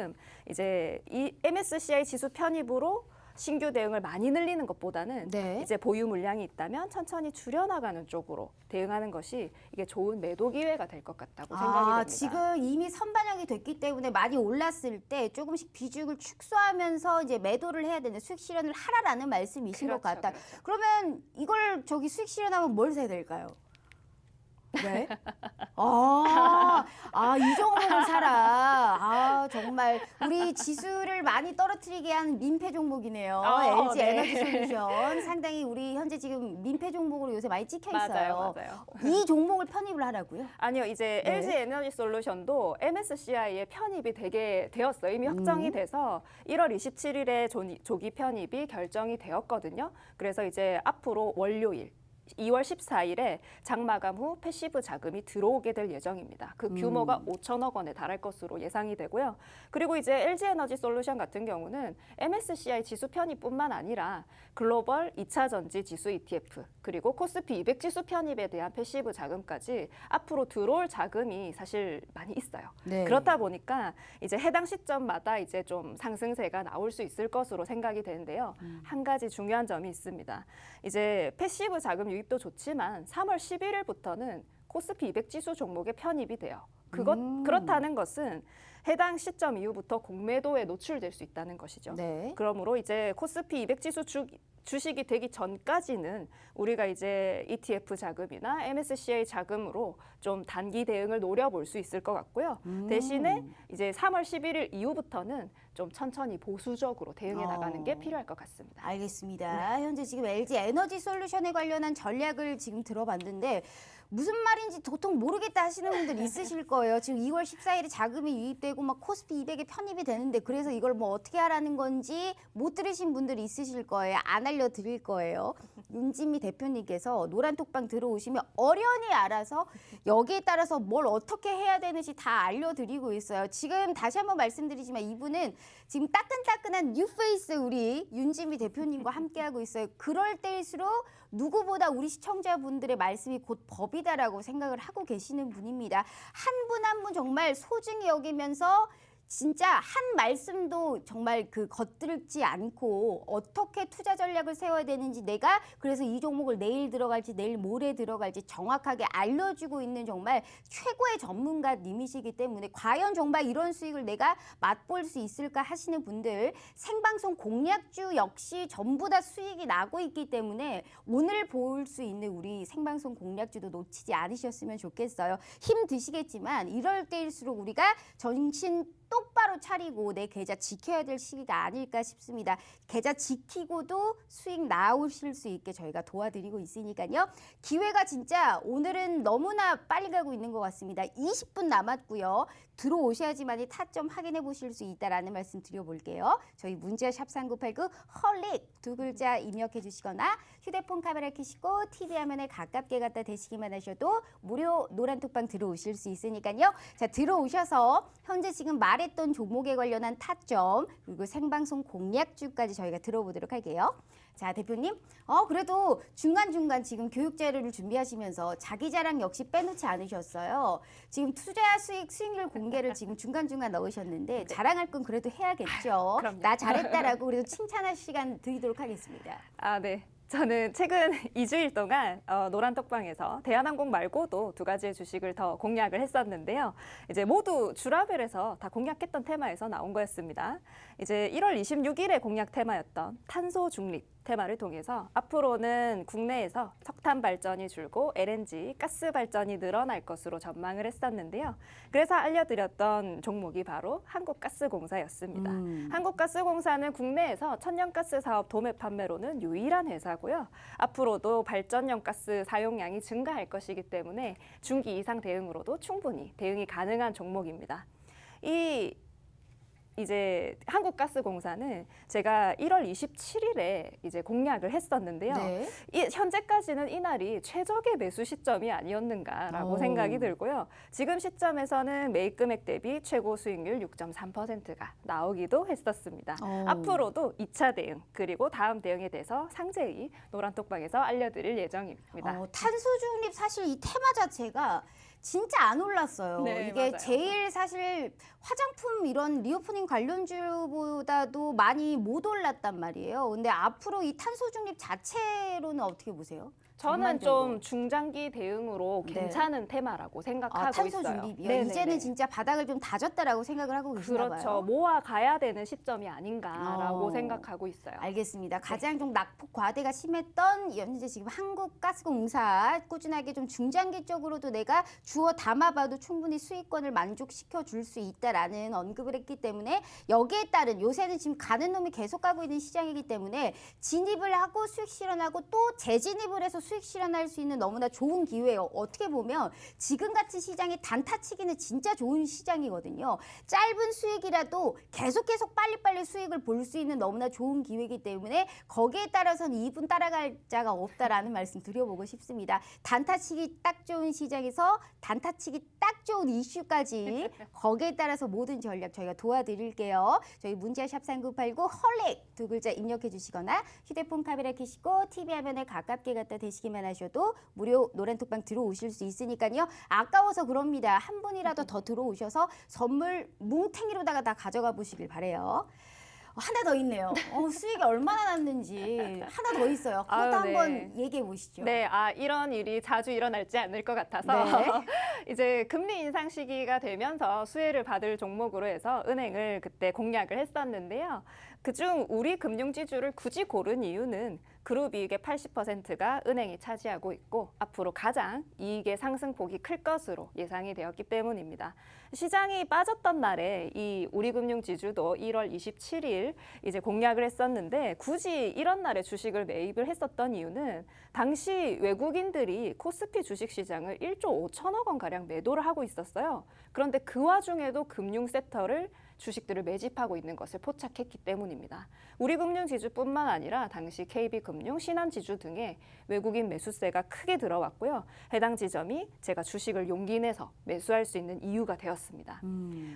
이제 이 MSCI 지수 편입으로 신규 대응을 많이 늘리는 것보다는 네. 이제 보유 물량이 있다면 천천히 줄여나가는 쪽으로 대응하는 것이 이게 좋은 매도 기회가 될 것 같다고 생각이 됩니다. 지금 이미 선반영이 됐기 때문에 많이 올랐을 때 조금씩 비중을 축소하면서 이제 매도를 해야 되는 수익 실현을 하라라는 말씀이신 것 같다. 그렇죠. 그러면 이걸 수익 실현하면 뭘 사야 될까요? 네. 이 종목을 사라. 정말 우리 지수를 많이 떨어뜨리게 한 민폐 종목이네요. LG 네. 에너지 솔루션. 상당히 우리 현재 지금 민폐 종목으로 요새 많이 찍혀 있어요. 맞아요. 이 종목을 편입을 하라고요? 아니요, 이제 네. LG 에너지 솔루션도 MSCI에 편입이 되었어요. 이미 확정이 돼서 1월 27일에 조기 편입이 결정이 되었거든요. 그래서 이제 앞으로 월요일 2월 14일에 장마감 후 패시브 자금이 들어오게 될 예정입니다. 그 규모가 5천억 원에 달할 것으로 예상이 되고요. 그리고 이제 LG에너지 솔루션 같은 경우는 MSCI 지수 편입뿐만 아니라 글로벌 2차 전지 지수 ETF 그리고 코스피 200 지수 편입에 대한 패시브 자금까지 앞으로 들어올 자금이 사실 많이 있어요. 네. 그렇다 보니까 이제 해당 시점마다 이제 좀 상승세가 나올 수 있을 것으로 생각이 되는데요. 한 가지 중요한 점이 있습니다. 이제 패시브 자금 유입도 좋지만 3월 11일부터는 코스피 200 지수 종목에 편입이 돼요. 그렇다는 것은 해당 시점 이후부터 공매도에 노출될 수 있다는 것이죠. 네. 그러므로 이제 코스피 200 지수 주식이 되기 전까지는 우리가 이제 ETF 자금이나 MSCI 자금으로 좀 단기 대응을 노려볼 수 있을 것 같고요. 대신에 이제 3월 11일 이후부터는 좀 천천히 보수적으로 대응해 나가는 게 필요할 것 같습니다. 알겠습니다. 현재 지금 LG 에너지 솔루션에 관련한 전략을 지금 들어봤는데 무슨 말인지 도통 모르겠다 하시는 분들 있으실 거예요. 지금 2월 14일에 자금이 유입되고 막 코스피 200에 편입이 되는데 그래서 이걸 뭐 어떻게 하라는 건지 못 들으신 분들이 있으실 거예요. 안 알려드릴 거예요. 윤진미 대표님께서 노란톡방 들어오시면 어련히 알아서 여기에 따라서 뭘 어떻게 해야 되는지 다 알려드리고 있어요. 지금 다시 한번 말씀드리지만 이분은 지금 따끈따끈한 뉴페이스 우리 윤진미 대표님과 함께하고 있어요. 그럴 때일수록 누구보다 우리 시청자분들의 말씀이 곧 법이다라고 생각을 하고 계시는 분입니다. 한 분 한 분 정말 소중히 여기면서 진짜 한 말씀도 정말 겉들지 않고 어떻게 투자 전략을 세워야 되는지 내가 그래서 이 종목을 내일 들어갈지 내일 모레 들어갈지 정확하게 알려주고 있는 정말 최고의 전문가님이시기 때문에 과연 정말 이런 수익을 내가 맛볼 수 있을까 하시는 분들 생방송 공략주 역시 전부 다 수익이 나고 있기 때문에 오늘 볼 수 있는 우리 생방송 공략주도 놓치지 않으셨으면 좋겠어요. 힘드시겠지만 이럴 때일수록 우리가 정신 똑바로 차리고 내 계좌 지켜야 될 시기가 아닐까 싶습니다. 계좌 지키고도 수익 나오실 수 있게 저희가 도와드리고 있으니까요. 기회가 진짜 오늘은 너무나 빨리 가고 있는 것 같습니다. 20분 남았고요. 들어오셔야지만이 타점 확인해 보실 수 있다라는 말씀 드려볼게요. 저희 문자 샵 3989 헐릭 두 글자 입력해 주시거나 휴대폰 카메라 켜시고 TV 화면에 가깝게 갖다 대시기만 하셔도 무료 노란톡방 들어오실 수 있으니까요. 자, 들어오셔서 현재 지금 말했던 종목에 관련한 타점 그리고 생방송 공략주까지 저희가 들어보도록 할게요. 자, 대표님. 그래도 중간중간 지금 교육 자료를 준비하시면서 자기 자랑 역시 빼놓지 않으셨어요. 지금 투자 수익률 공개를 지금 중간중간 넣으셨는데 자랑할 건 그래도 해야겠죠. 그럼요. 나 잘했다라고 그래도 칭찬할 시간 드리도록 하겠습니다. 네. 저는 최근 2주일 동안 노란톡방에서 대한항공 말고도 두 가지의 주식을 더 공략을 했었는데요. 이제 모두 주라벨에서 다 공략했던 테마에서 나온 거였습니다. 이제 1월 26일에 공략 테마였던 탄소 중립 테마를 통해서 앞으로는 국내에서 석탄 발전이 줄고 LNG, 가스 발전이 늘어날 것으로 전망을 했었는데요. 그래서 알려드렸던 종목이 바로 한국가스공사였습니다. 한국가스공사는 국내에서 천연가스 사업 도매 판매로는 유일한 회사고요. 앞으로도 발전용 가스 사용량이 증가할 것이기 때문에 중기 이상 대응으로도 충분히 대응이 가능한 종목입니다. 이제 한국가스공사는 제가 1월 27일에 이제 공략을 했었는데요. 네. 현재까지는 이날이 최적의 매수 시점이 아니었는가라고 생각이 들고요. 지금 시점에서는 매입 금액 대비 최고 수익률 6.3%가 나오기도 했었습니다. 앞으로도 2차 대응 그리고 다음 대응에 대해서 상세히 노란톡방에서 알려드릴 예정입니다. 탄소 중립 사실 이 테마 자체가 진짜 안 올랐어요. 네, 이게 맞아요. 제일 사실 화장품 이런 리오프닝 관련주보다도 많이 못 올랐단 말이에요. 근데 앞으로 이 탄소 중립 자체로는 어떻게 보세요? 저는 전반적으로. 좀 중장기 대응으로 네. 괜찮은 테마라고 생각하고 탄소 있어요. 중립이요. 네네네. 이제는 진짜 바닥을 좀 다졌다라고 생각을 하고 계시나 그렇죠. 봐요. 모아 가야 되는 시점이 아닌가라고 어. 생각하고 있어요. 알겠습니다. 가장 좀 낙폭 과대가 심했던 현재 지금 한국가스공사 꾸준하게 좀 중장기적으로도 내가 주워 담아봐도 충분히 수익권을 만족시켜 줄 수 있다라는 언급을 했기 때문에 여기에 따른 요새는 지금 가는 놈이 계속 가고 있는 시장이기 때문에 진입을 하고 수익 실현하고 또 재진입을 해서 수익 실현할 수 있는 너무나 좋은 기회예요. 어떻게 보면 지금 같은 시장이 단타치기는 진짜 좋은 시장이거든요. 짧은 수익이라도 계속 빨리빨리 수익을 볼 수 있는 너무나 좋은 기회이기 때문에 거기에 따라서는 이분 따라갈 자가 없다라는 말씀 드려보고 싶습니다. 단타치기 딱 좋은 시장에서 단타치기 딱 좋은 이슈까지 거기에 따라서 모든 전략 저희가 도와드릴게요. 저희 문자 샵 3989 헐렉 두 글자 입력해 주시거나 휴대폰 카메라 켜시고 TV 화면에 가깝게 갖다 대시기만 하셔도 무료 노란톡방 들어오실 수 있으니까요. 아까워서 그럽니다. 한 분이라도 더 들어오셔서 선물 뭉탱이로다가 다 가져가 보시길 바래요. 하나 더 있네요. 수익이 얼마나 났는지 하나 더 있어요. 그것도 아유, 한번 네. 얘기해 보시죠. 네, 이런 일이 자주 일어날지 않을 것 같아서 네. 이제 금리 인상 시기가 되면서 수혜를 받을 종목으로 해서 은행을 그때 공략을 했었는데요. 그중 우리 금융지주를 굳이 고른 이유는 그룹 이익의 80%가 은행이 차지하고 있고 앞으로 가장 이익의 상승폭이 클 것으로 예상이 되었기 때문입니다. 시장이 빠졌던 날에 이 우리금융지주도 1월 27일 이제 공략을 했었는데 굳이 이런 날에 주식을 매입을 했었던 이유는 당시 외국인들이 코스피 주식시장을 1조 5천억 원 가량 매도를 하고 있었어요. 그런데 그 와중에도 금융 섹터를 주식들을 매집하고 있는 것을 포착했기 때문입니다. 우리금융지주뿐만 아니라 당시 KB금융, 신한지주 등의 외국인 매수세가 크게 들어왔고요. 해당 지점이 제가 주식을 용기 내서 매수할 수 있는 이유가 되었습니다.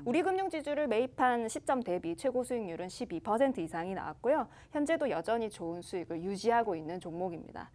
우리금융지주를 매입한 시점 대비 최고 수익률은 12% 이상이 나왔고요. 현재도 여전히 좋은 수익을 유지하고 있는 종목입니다.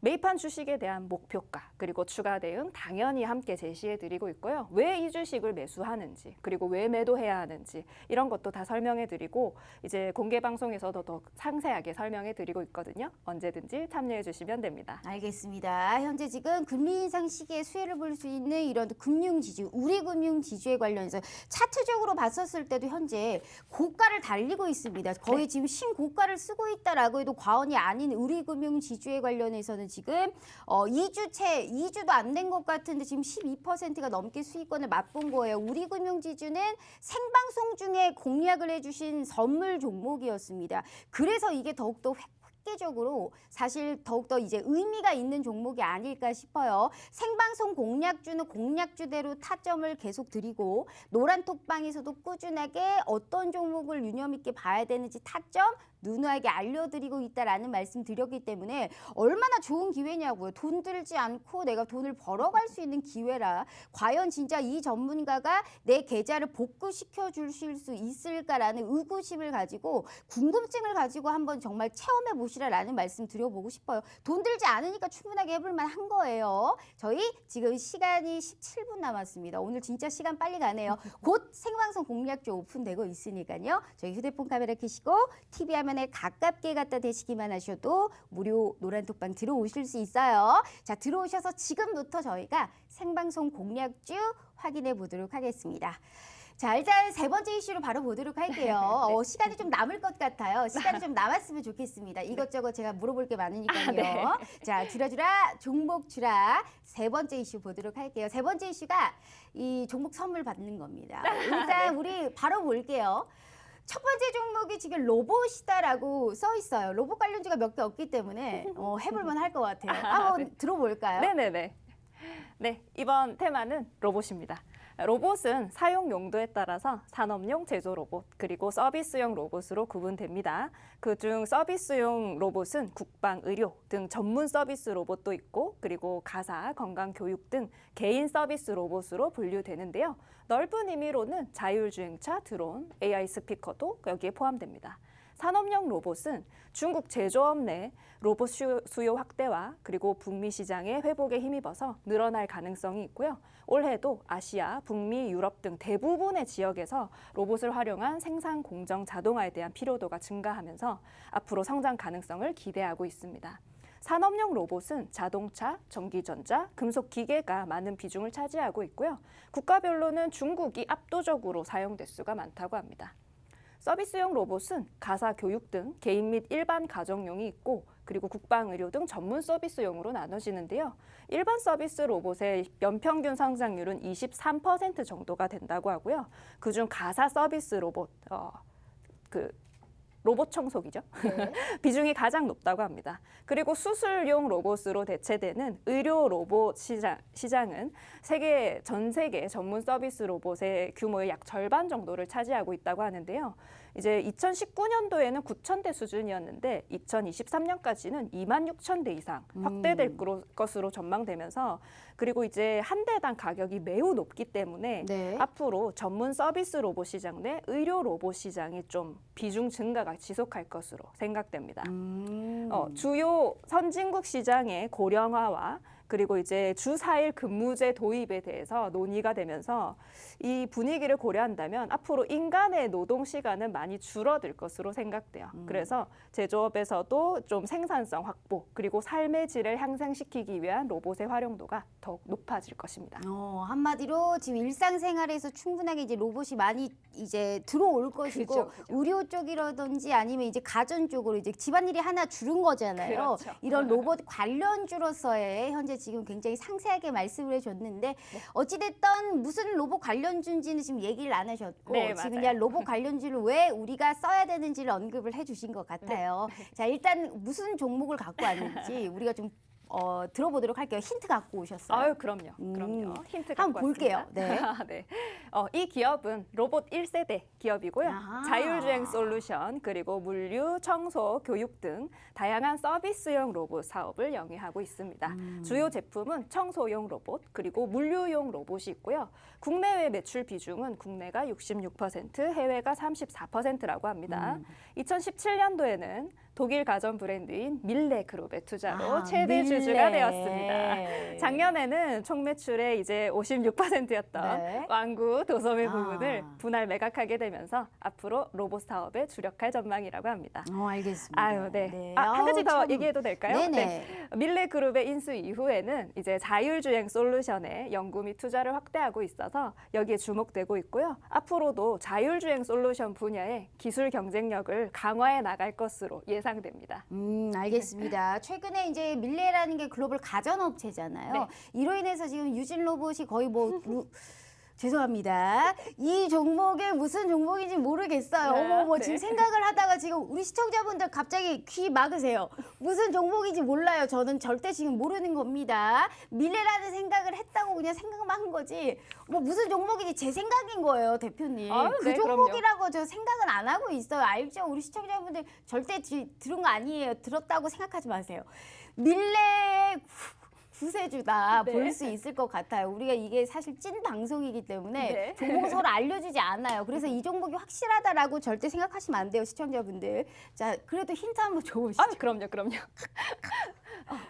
매입한 주식에 대한 목표가 그리고 추가 대응 당연히 함께 제시해드리고 있고요. 왜 이 주식을 매수하는지 그리고 왜 매도해야 하는지 이런 것도 다 설명해드리고 이제 공개 방송에서도 더 상세하게 설명해드리고 있거든요. 언제든지 참여해주시면 됩니다. 알겠습니다. 현재 지금 금리 인상 시기에 수혜를 볼 수 있는 이런 금융지주, 우리금융지주에 관련해서 차트적으로 봤었을 때도 현재 고가를 달리고 있습니다. 거의 지금 신고가를 쓰고 있다라고 해도 과언이 아닌 우리금융지주에 관련해서는 지금 2주도 안 된 것 같은데 지금 12%가 넘게 수익권을 맛본 거예요. 우리금융지주는 생방송 중에 공략을 해주신 선물 종목이었습니다. 그래서 이게 더욱더 획기적으로 사실 더욱더 이제 의미가 있는 종목이 아닐까 싶어요. 생방송 공략주는 공략주대로 타점을 계속 드리고 노란톡방에서도 꾸준하게 어떤 종목을 유념 있게 봐야 되는지 타점 누누하게 알려드리고 있다라는 말씀 드렸기 때문에 얼마나 좋은 기회냐고요. 돈 들지 않고 내가 돈을 벌어갈 수 있는 기회라 과연 진짜 이 전문가가 내 계좌를 복구시켜 주실 수 있을까라는 의구심을 가지고 궁금증을 가지고 한번 정말 체험해 보시라라는 말씀 드려보고 싶어요. 돈 들지 않으니까 충분하게 해볼 만한 거예요. 저희 지금 시간이 17분 남았습니다. 오늘 진짜 시간 빨리 가네요. 곧 생방송 공략주 오픈되고 있으니까요. 저희 휴대폰 카메라 켜시고 TV 화면에 가깝게 갖다 대시기만 하셔도 무료 노란톡방 들어오실 수 있어요. 자, 들어오셔서 지금부터 저희가 생방송 공략주 확인해 보도록 하겠습니다. 자, 일단 세 번째 이슈로 바로 보도록 할게요. 네. 시간이 좀 남을 것 같아요. 시간이 좀 남았으면 좋겠습니다. 이것저것 제가 물어볼 게 많으니까요. 네. 자, 주라 종목 주라 세 번째 이슈 보도록 할게요. 세 번째 이슈가 이 종목 선물 받는 겁니다. 일단 우리 바로 볼게요. 첫 번째 종목이 지금 로봇이다라고 써 있어요. 로봇 관련주가 몇 개 없기 때문에 해볼만 할 것 같아요. 한번 들어볼까요? 네네네. 네, 이번 테마는 로봇입니다. 로봇은 사용 용도에 따라서 산업용 제조 로봇 그리고 서비스용 로봇으로 구분됩니다. 그중 서비스용 로봇은 국방, 의료 등 전문 서비스 로봇도 있고 그리고 가사, 건강, 교육 등 개인 서비스 로봇으로 분류되는데요. 넓은 의미로는 자율주행차, 드론, AI 스피커도 여기에 포함됩니다. 산업용 로봇은 중국 제조업 내 로봇 수요 확대와 그리고 북미 시장의 회복에 힘입어서 늘어날 가능성이 있고요. 올해도 아시아, 북미, 유럽 등 대부분의 지역에서 로봇을 활용한 생산 공정 자동화에 대한 필요도가 증가하면서 앞으로 성장 가능성을 기대하고 있습니다. 산업용 로봇은 자동차, 전기전자, 금속기계가 많은 비중을 차지하고 있고요. 국가별로는 중국이 압도적으로 사용 대수가 많다고 합니다. 서비스용 로봇은 가사 교육 등 개인 및 일반 가정용이 있고 그리고 국방, 의료 등 전문 서비스용으로 나눠지는데요. 일반 서비스 로봇의 연평균 성장률은 23% 정도가 된다고 하고요. 그중 가사 서비스 로봇, 로봇 청소기죠. 네. 비중이 가장 높다고 합니다. 그리고 수술용 로봇으로 대체되는 의료 로봇 시장은 전 세계 전문 서비스 로봇의 규모의 약 절반 정도를 차지하고 있다고 하는데요. 이제 2019년도에는 9,000대 수준이었는데 2023년까지는 26,000대 이상 확대될 것으로 전망되면서 그리고 이제 한 대당 가격이 매우 높기 때문에 네. 앞으로 전문 서비스 로봇 시장 내 의료 로봇 시장이 좀 비중 증가가 지속할 것으로 생각됩니다. 주요 선진국 시장의 고령화와 그리고 이제 주 4일 근무제 도입에 대해서 논의가 되면서 이 분위기를 고려한다면 앞으로 인간의 노동 시간은 많이 줄어들 것으로 생각돼요. 그래서 제조업에서도 좀 생산성 확보 그리고 삶의 질을 향상시키기 위한 로봇의 활용도가 더욱 높아질 것입니다. 한마디로 지금 일상생활에서 충분하게 이제 로봇이 많이 이제 들어올 것이고 그죠. 의료 쪽이라든지 아니면 이제 가전 쪽으로 이제 집안일이 하나 줄은 거잖아요. 그렇죠. 이런 로봇 관련주로서의 현재 지금 굉장히 상세하게 말씀을 해줬는데 어찌됐든 무슨 로봇 관련주인지는 지금 얘기를 안 하셨고 네, 지금 맞아요. 그냥 로봇 관련주를 왜 우리가 써야 되는지를 언급을 해주신 것 같아요. 자, 일단 무슨 종목을 갖고 왔는지 우리가 좀 들어보도록 할게요. 힌트 갖고 오셨어요. 아유, 그럼요. 힌트 갖고 한번 볼게요. 왔습니다. 네. 이 기업은 로봇 1세대 기업이고요. 아하. 자율주행 솔루션 그리고 물류, 청소, 교육 등 다양한 서비스용 로봇 사업을 영위하고 있습니다. 주요 제품은 청소용 로봇 그리고 물류용 로봇이 있고요. 국내외 매출 비중은 국내가 66%, 해외가 34%라고 합니다. 2017년도에는 독일 가전 브랜드인 밀레 그룹의 투자로 최대 주주가 되었습니다. 작년에는 총 매출의 이제 56%였던 네. 완구 도소매 부분을 분할 매각하게 되면서 앞으로 로봇 사업에 주력할 전망이라고 합니다. 알겠습니다. 아유, 네. 네. 한 가지 더 참. 얘기해도 될까요? 네네. 네. 밀레 그룹의 인수 이후에는 이제 자율주행 솔루션에 연구 및 투자를 확대하고 있어서 여기에 주목되고 있고요. 앞으로도 자율주행 솔루션 분야의 기술 경쟁력을 강화해 나갈 것으로 예상됩니다. 알겠습니다. 최근에 이제 밀레라는 게 글로벌 가전업체잖아요. 네. 이로 인해서 지금 유진 로봇이 거의 죄송합니다. 이 종목이 무슨 종목인지 모르겠어요. 네, 어머머, 네. 지금 생각을 하다가 지금 우리 시청자분들 갑자기 귀 막으세요. 무슨 종목인지 몰라요. 저는 절대 지금 모르는 겁니다. 밀레라는 생각을 했다고 그냥 생각만 한 거지. 뭐 무슨 종목인지 제 생각인 거예요, 대표님. 아유, 그 네, 종목이라고 저 생각은 안 하고 있어요. 알죠? 우리 시청자분들 절대 들은 거 아니에요. 들었다고 생각하지 마세요. 밀레 구세주다 네. 볼 수 있을 것 같아요. 우리가 이게 사실 찐 방송이기 때문에 네. 종목은 서로 알려지지 않아요. 그래서 이 종목이 확실하다라고 절대 생각하시면 안 돼요, 시청자분들. 자, 그래도 힌트 한번 줘보시죠. 그럼요.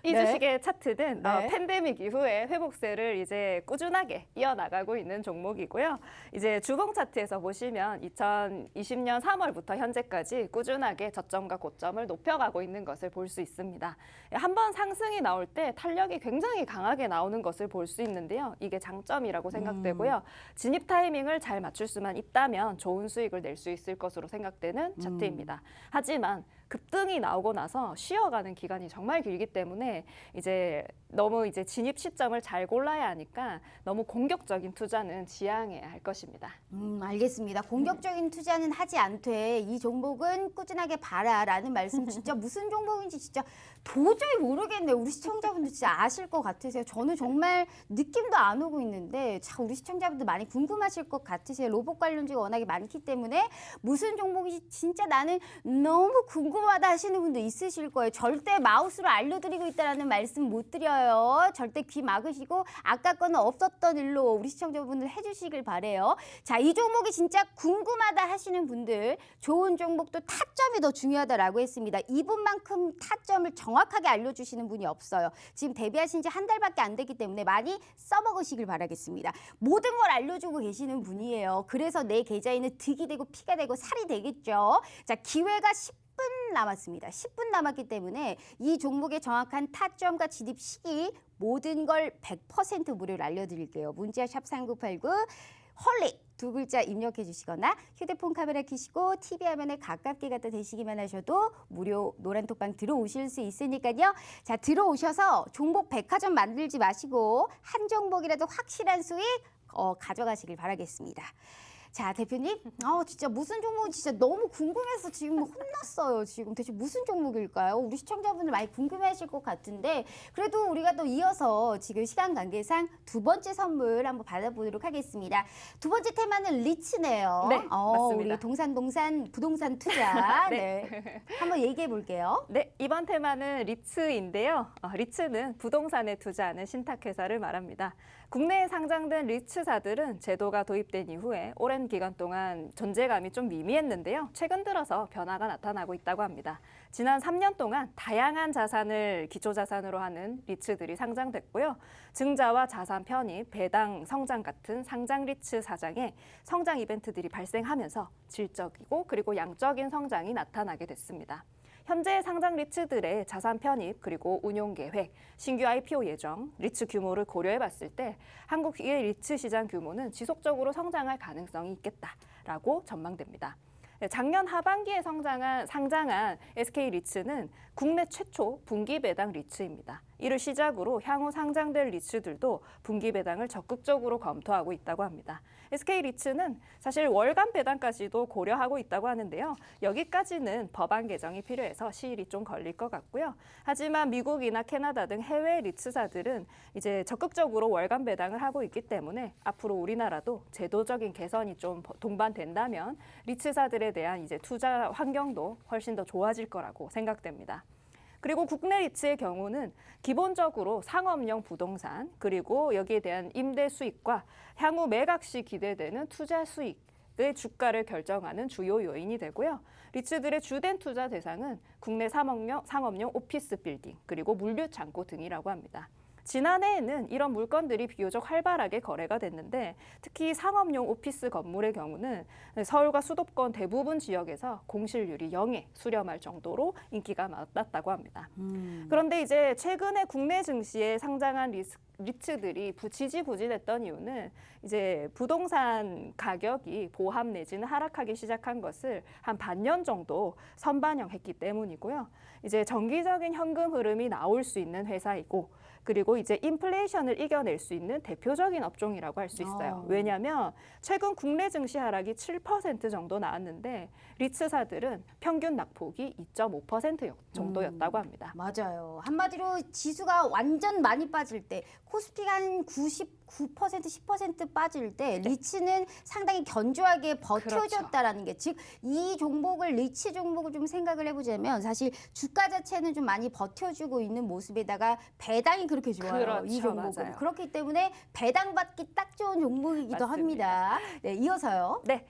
이 네. 주식의 차트는 네. 팬데믹 이후에 회복세를 이제 꾸준하게 이어나가고 있는 종목이고요. 이제 주봉 차트에서 보시면 2020년 3월부터 현재까지 꾸준하게 저점과 고점을 높여가고 있는 것을 볼 수 있습니다. 한번 상승이 나올 때 탄력이 굉장히 강하게 나오는 것을 볼 수 있는데요. 이게 장점이라고 생각되고요. 진입 타이밍을 잘 맞출 수만 있다면 좋은 수익을 낼 수 있을 것으로 생각되는 차트입니다. 하지만 급등이 나오고 나서 쉬어가는 기간이 정말 길기 때문에 이제 너무 이제 진입 시점을 잘 골라야 하니까 너무 공격적인 투자는 지양해야 할 것입니다. 알겠습니다. 공격적인 투자는 하지 않되 이 종목은 꾸준하게 봐라라는 말씀 진짜 무슨 종목인지 진짜 도저히 모르겠네요. 우리 시청자분들 진짜 아실 것 같으세요. 저는 정말 느낌도 안 오고 있는데 자, 우리 시청자분들 많이 궁금하실 것 같으세요. 로봇 관련주가 워낙에 많기 때문에 무슨 종목인지 진짜 나는 너무 궁금해요. 궁금하다 하시는 분도 있으실 거예요. 절대 마우스로 알려드리고 있다는 말씀 못 드려요. 절대 귀 막으시고 아까 거는 없었던 일로 우리 시청자분들 해주시길 바래요. 자, 이 종목이 진짜 궁금하다 하시는 분들 좋은 종목도 타점이 더 중요하다라고 했습니다. 이분만큼 타점을 정확하게 알려주시는 분이 없어요. 지금 데뷔하신 지 한 달밖에 안 됐기 때문에 많이 써먹으시길 바라겠습니다. 모든 걸 알려주고 계시는 분이에요. 그래서 내 계좌에는 득이 되고 피가 되고 살이 되겠죠. 자, 기회가 10분 남았습니다. 10분 남았기 때문에 이 종목의 정확한 타점과 진입 시기 모든 걸 100% 무료로 알려드릴게요. 문자 샵 3989 홀릭 두 글자 입력해 주시거나 휴대폰 카메라 켜시고 TV 화면에 가깝게 갖다 대시기만 하셔도 무료 노란톡방 들어오실 수 있으니까요. 자, 들어오셔서 종목 백화점 만들지 마시고 한 종목이라도 확실한 수익 가져가시길 바라겠습니다. 자, 대표님, 진짜 무슨 종목인지 진짜 너무 궁금해서 지금 혼났어요. 지금 대체 무슨 종목일까요? 우리 시청자분들 많이 궁금해하실 것 같은데 그래도 우리가 또 이어서 지금 시간 관계상 두 번째 선물 한번 받아보도록 하겠습니다. 두 번째 테마는 리츠네요. 네, 맞습니다. 우리 동산 부동산 투자. 네. 네. 한번 얘기해 볼게요. 네, 이번 테마는 리츠인데요. 리츠는 부동산에 투자하는 신탁회사를 말합니다. 국내에 상장된 리츠사들은 제도가 도입된 이후에 오랜 기간 동안 존재감이 좀 미미했는데요. 최근 들어서 변화가 나타나고 있다고 합니다. 지난 3년 동안 다양한 자산을 기초자산으로 하는 리츠들이 상장됐고요. 증자와 자산 편입, 배당, 성장 같은 상장 리츠 사장에 성장 이벤트들이 발생하면서 질적이고 그리고 양적인 성장이 나타나게 됐습니다. 현재 상장 리츠들의 자산 편입 그리고 운용 계획, 신규 IPO 예정, 리츠 규모를 고려해 봤을 때 한국의 리츠 시장 규모는 지속적으로 성장할 가능성이 있겠다라고 전망됩니다. 작년 하반기에 상장한 SK 리츠는 국내 최초 분기 배당 리츠입니다. 이를 시작으로 향후 상장될 리츠들도 분기 배당을 적극적으로 검토하고 있다고 합니다. SK 리츠는 사실 월간 배당까지도 고려하고 있다고 하는데요. 여기까지는 법안 개정이 필요해서 시일이 좀 걸릴 것 같고요. 하지만 미국이나 캐나다 등 해외 리츠사들은 이제 적극적으로 월간 배당을 하고 있기 때문에 앞으로 우리나라도 제도적인 개선이 좀 동반된다면 리츠사들에 대한 이제 투자 환경도 훨씬 더 좋아질 거라고 생각됩니다. 그리고 국내 리츠의 경우는 기본적으로 상업용 부동산 그리고 여기에 대한 임대 수익과 향후 매각 시 기대되는 투자 수익의 주가를 결정하는 주요 요인이 되고요. 리츠들의 주된 투자 대상은 국내 상업용 오피스 빌딩 그리고 물류 창고 등이라고 합니다. 지난해에는 이런 물건들이 비교적 활발하게 거래가 됐는데 특히 상업용 오피스 건물의 경우는 서울과 수도권 대부분 지역에서 공실률이 0에 수렴할 정도로 인기가 많았다고 합니다. 그런데 이제 최근에 국내 증시에 상장한 리츠들이 지지부진했던 이유는 이제 부동산 가격이 보합 내지는 하락하기 시작한 것을 한 반년 정도 선반영했기 때문이고요. 이제 정기적인 현금 흐름이 나올 수 있는 회사이고 그리고 이제 인플레이션을 이겨낼 수 있는 대표적인 업종이라고 할 수 있어요. 왜냐하면 최근 국내 증시 하락이 7% 정도 나왔는데 리츠사들은 평균 낙폭이 2.5% 정도였다고 합니다. 맞아요. 한마디로 지수가 완전 많이 빠질 때 코스피가 한 99%, 10% 빠질 때 리츠는 상당히 견조하게 버텨줬다라는 게 즉 이 종목을 리츠 종목을 좀 생각을 해보자면 사실 주가 자체는 좀 많이 버텨주고 있는 모습에다가 배당이 그렇게 좋아요. 그렇죠, 이 종목은. 맞아요. 그렇기 때문에 배당받기 딱 좋은 종목이기도 맞습니다. 합니다. 네, 이어서요. 네,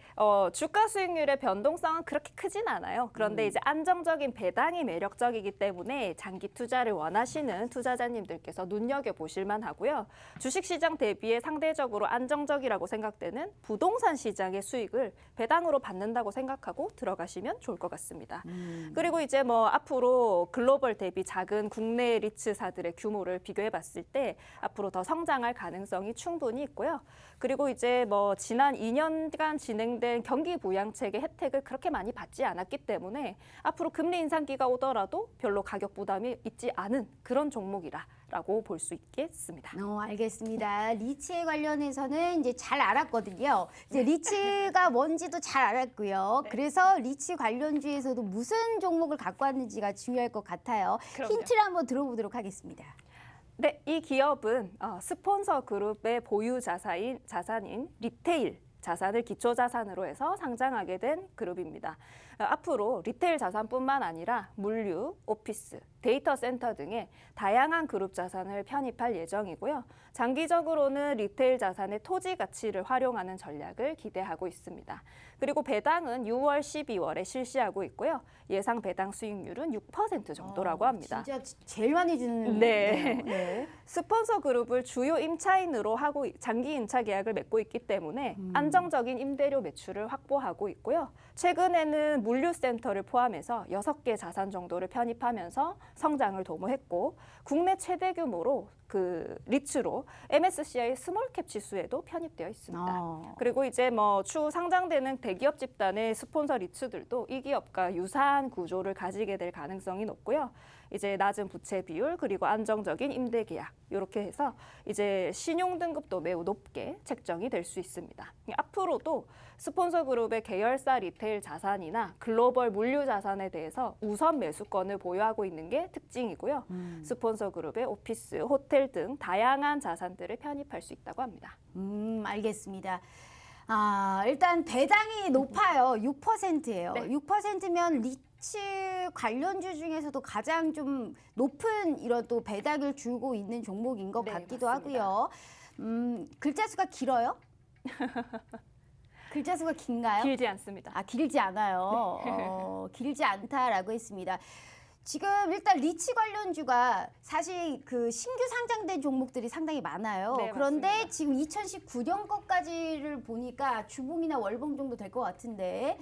주가 수익률의 변동성은 그렇게 크진 않아요. 그런데 이제 안정적인 배당이 매력적이기 때문에 장기 투자를 원하시는 투자자님들께서 눈여겨보실 만하고요. 주식시장 대비해 상대적으로 안정적이라고 생각되는 부동산 시장의 수익을 배당으로 받는다고 생각하고 들어가시면 좋을 것 같습니다. 그리고 이제 뭐 앞으로 글로벌 대비 작은 국내 리츠사들의 규모를 비교해봤을 때 앞으로 더 성장할 가능성이 충분히 있고요. 그리고 이제 뭐 지난 2년간 진행된 경기 부양책의 혜택을 그렇게 많이 받지 않았기 때문에 앞으로 금리 인상기가 오더라도 별로 가격 부담이 있지 않은 그런 종목이라고 볼 수 있겠습니다. 알겠습니다. 리츠에 관련해서는 이제 잘 알았거든요. 이제 리츠가 뭔지도 잘 알았고요. 네. 그래서 리츠 관련주에서도 무슨 종목을 갖고 왔는지가 중요할 것 같아요. 그럼요. 힌트를 한번 들어보도록 하겠습니다. 네, 이 기업은 스폰서 그룹의 보유 자산인 리테일 자산을 기초 자산으로 해서 상장하게 된 그룹입니다. 앞으로 리테일 자산뿐만 아니라 물류, 오피스, 데이터 센터 등의 다양한 그룹 자산을 편입할 예정이고요. 장기적으로는 리테일 자산의 토지 가치를 활용하는 전략을 기대하고 있습니다. 그리고 배당은 6월, 12월에 실시하고 있고요. 예상 배당 수익률은 6% 정도라고 합니다. 진짜 제일 많이 주는. 네. 네. 스폰서 그룹을 주요 임차인으로 하고 장기 임차 계약을 맺고 있기 때문에 안정적인 임대료 매출을 확보하고 있고요. 최근에는 물류센터를 포함해서 6개 자산 정도를 편입하면서 성장을 도모했고 국내 최대 규모로 그 리츠로 MSCI 스몰캡 지수에도 편입되어 있습니다. 그리고 이제 뭐 추후 상장되는 대기업 집단의 스폰서 리츠들도 이 기업과 유사한 구조를 가지게 될 가능성이 높고요. 이제 낮은 부채 비율 그리고 안정적인 임대 계약 이렇게 해서 이제 신용 등급도 매우 높게 책정이 될 수 있습니다. 앞으로도 스폰서 그룹의 계열사 리테일 자산이나 글로벌 물류 자산에 대해서 우선 매수권을 보유하고 있는 게 특징이고요. 스폰서 그룹의 오피스, 호텔 등 다양한 자산들을 편입할 수 있다고 합니다. 알겠습니다. 일단 배당이 높아요. 6%예요. 네. 6%면 리츠 관련주 중에서도 가장 좀 높은 이런 또 배당을 주고 있는 종목인 것 네, 같기도 맞습니다. 하고요. 글자 수가 길어요? 글자 수가 긴가요? 길지 않습니다. 길지 않아요. 길지 않다라고 했습니다. 지금 일단 리츠 관련주가 사실 그 신규 상장된 종목들이 상당히 많아요. 네, 그런데 맞습니다. 지금 2019년 거까지를 보니까 주봉이나 월봉 정도 될 것 같은데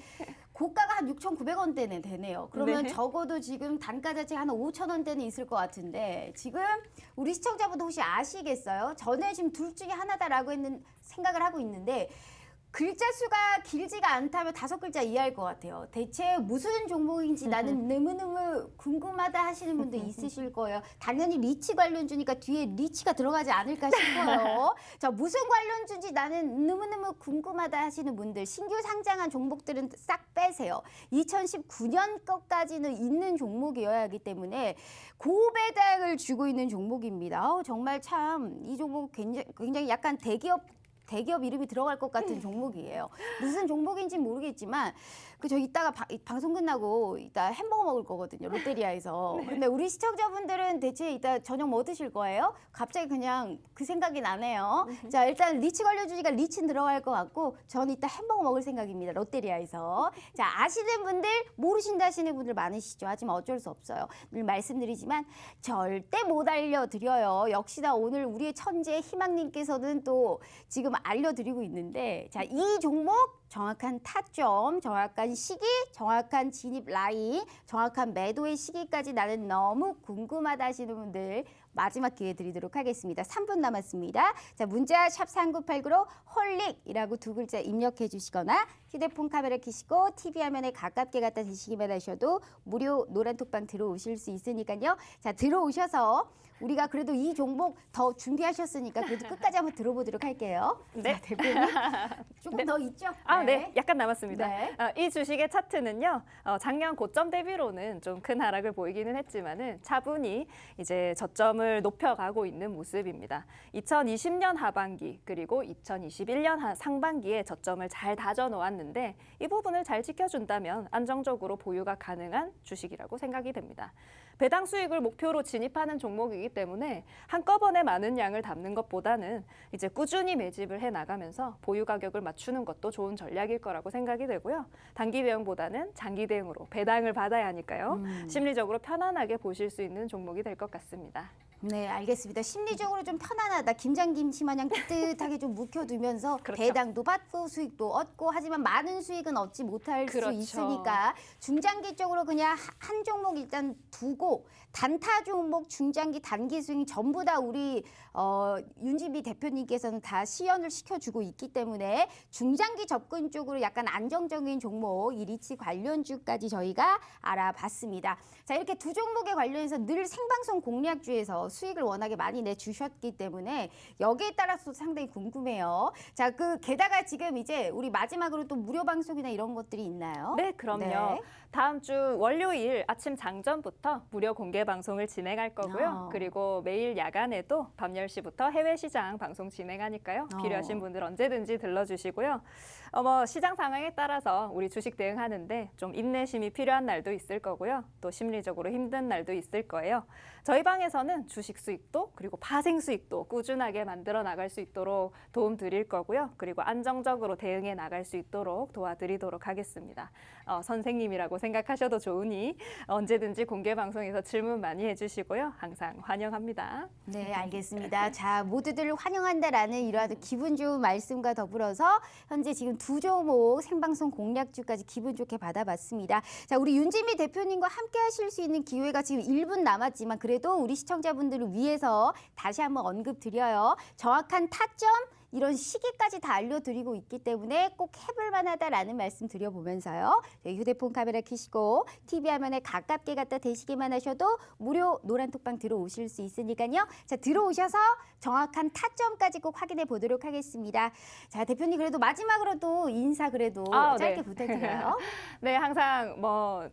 고가가 한 6,900원대는 되네요. 그러면 네. 적어도 지금 단가 자체가 한 5,000원대는 있을 것 같은데 지금 우리 시청자분들 혹시 아시겠어요? 저는 지금 둘 중에 하나다라고 생각을 하고 있는데 글자 수가 길지가 않다면 5글자 이해할 것 같아요. 대체 무슨 종목인지 나는 너무너무 궁금하다 하시는 분도 있으실 거예요. 당연히 리치 관련주니까 뒤에 리치가 들어가지 않을까 싶어요. 자, 무슨 관련주인지 나는 너무너무 궁금하다 하시는 분들 신규 상장한 종목들은 싹 빼세요. 2019년 것까지는 있는 종목이어야 하기 때문에 고배당을 주고 있는 종목입니다. 정말 참 이 종목 굉장히 약간 대기업 이름이 들어갈 것 같은 종목이에요. 무슨 종목인지 모르겠지만 저 이따가 방송 끝나고 이따 햄버거 먹을 거거든요. 롯데리아에서. 근데 우리 시청자분들은 대체 이따 저녁 뭐 드실 거예요? 갑자기 그냥 그 생각이 나네요. 자, 일단 리치 걸려주니까 리치는 들어갈 것 같고 저는 이따 햄버거 먹을 생각입니다. 롯데리아에서. 자, 아시는 분들 모르신다 하시는 분들 많으시죠. 하지만 어쩔 수 없어요. 늘 말씀드리지만 절대 못 알려드려요. 역시나 오늘 우리의 천재 희망님께서는 또 지금 알려드리고 있는데 자, 이 종목 정확한 타점, 정확한 시기, 정확한 진입 라인, 정확한 매도의 시기까지 나는 너무 궁금하다 하시는 분들 마지막 기회 드리도록 하겠습니다. 3분 남았습니다. 자, 문자 샵 3989로 홀릭이라고 2글자 입력해 주시거나 휴대폰 카메라 켜시고 TV 화면에 가깝게 갖다 대시기만 하셔도 무료 노란 톡방 들어오실 수 있으니까요. 자, 들어오셔서 우리가 그래도 이 종목 더 준비하셨으니까 그래도 끝까지 한번 들어보도록 할게요. 네. 자, 대표님 조금 더 있죠? 네, 약간 남았습니다. 네. 이 주식의 차트는요, 작년 고점 대비로는 좀 큰 하락을 보이기는 했지만은 차분히 이제 저점을 높여가고 있는 모습입니다. 2020년 하반기 그리고 2021년 상반기에 저점을 잘 다져 놓았는데 이 부분을 잘 지켜준다면 안정적으로 보유가 가능한 주식이라고 생각이 됩니다. 배당 수익을 목표로 진입하는 종목이기 때문에 한꺼번에 많은 양을 담는 것보다는 이제 꾸준히 매집을 해 나가면서 보유 가격을 맞추는 것도 좋은 전략일 거라고 생각이 되고요. 단기 대응보다는 장기 대응으로 배당을 받아야 하니까요. 심리적으로 편안하게 보실 수 있는 종목이 될 것 같습니다. 네, 알겠습니다. 심리적으로 좀 편안하다. 김장김치 마냥 뜨뜻하게 좀 묵혀두면서 그렇죠. 배당도 받고 수익도 얻고 하지만 많은 수익은 얻지 못할 그렇죠. 수 있으니까 중장기적으로 그냥 한 종목 일단 두고 단타 종목, 중장기, 단기 수익 전부 다 우리 윤지비 대표님께서는 다 시연을 시켜주고 있기 때문에 중장기 접근 쪽으로 약간 안정적인 종목, 이 리치 관련주까지 저희가 알아봤습니다. 자, 이렇게 두 종목에 관련해서 늘 생방송 공략주에서 수익을 워낙에 많이 내주셨기 때문에 여기에 따라서 상당히 궁금해요. 자, 게다가 지금 이제 우리 마지막으로 또 무료 방송이나 이런 것들이 있나요? 네, 그럼요. 네. 다음 주 월요일 아침 장전부터 무료 공개 방송을 진행할 거고요. 그리고 매일 야간에도 밤 10시부터 해외 시장 방송 진행하니까요. 필요하신 분들 언제든지 들러주시고요. 시장 상황에 따라서 우리 주식 대응하는데 좀 인내심이 필요한 날도 있을 거고요. 또 심리적으로 힘든 날도 있을 거예요. 저희 방에서는 주식 수익도 그리고 파생 수익도 꾸준하게 만들어 나갈 수 있도록 도움 드릴 거고요. 그리고 안정적으로 대응해 나갈 수 있도록 도와드리도록 하겠습니다. 선생님이라고 생각하셔도 좋으니 언제든지 공개 방송에서 질문 많이 해주시고요. 항상 환영합니다. 네, 알겠습니다. 자, 모두들 환영한다라는 이러한 기분 좋은 말씀과 더불어서 현재 지금 두 종목 생방송 공략주까지 기분 좋게 받아봤습니다. 자, 우리 윤진미 대표님과 함께 하실 수 있는 기회가 지금 1분 남았지만 그래도 우리 시청자분들을 위해서 다시 한번 언급드려요. 정확한 타점, 이런 시기까지 다 알려드리고 있기 때문에 꼭 해볼 만하다라는 말씀 드려보면서요. 휴대폰 카메라 켜시고 TV 화면에 가깝게 갖다 대시기만 하셔도 무료 노란톡방 들어오실 수 있으니까요. 자, 들어오셔서 정확한 타점까지 꼭 확인해 보도록 하겠습니다. 자, 대표님 그래도 마지막으로도 인사 그래도 짧게 네. 부탁드려요. 네, 항상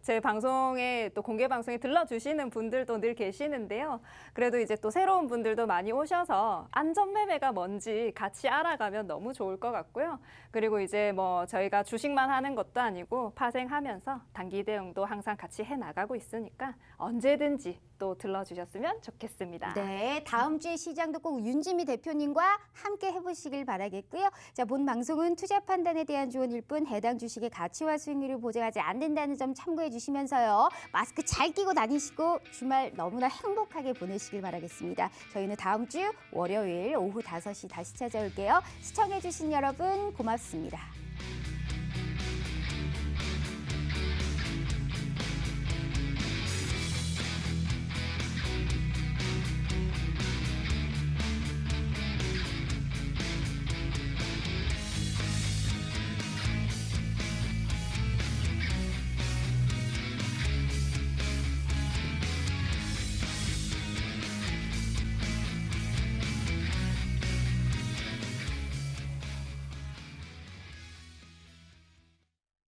제 방송에 또 공개 방송에 들러주시는 분들도 늘 계시는데요. 그래도 이제 또 새로운 분들도 많이 오셔서 안전매매가 뭔지 같이 알아가면 너무 좋을 것 같고요. 그리고 이제 저희가 주식만 하는 것도 아니고 파생하면서 단기 대응도 항상 같이 해 나가고 있으니까 언제든지 또 들러주셨으면 좋겠습니다. 네, 다음 주에 시장도 꼭 윤지미 대표님과 함께 해보시길 바라겠고요. 자, 본 방송은 투자 판단에 대한 조언일 뿐 해당 주식의 가치와 수익률을 보장하지 않는다는 점 참고해 주시면서요. 마스크 잘 끼고 다니시고 주말 너무나 행복하게 보내시길 바라겠습니다. 저희는 다음 주 월요일 오후 5시 다시 찾아올게요. 시청해 주신 여러분 고맙습니다.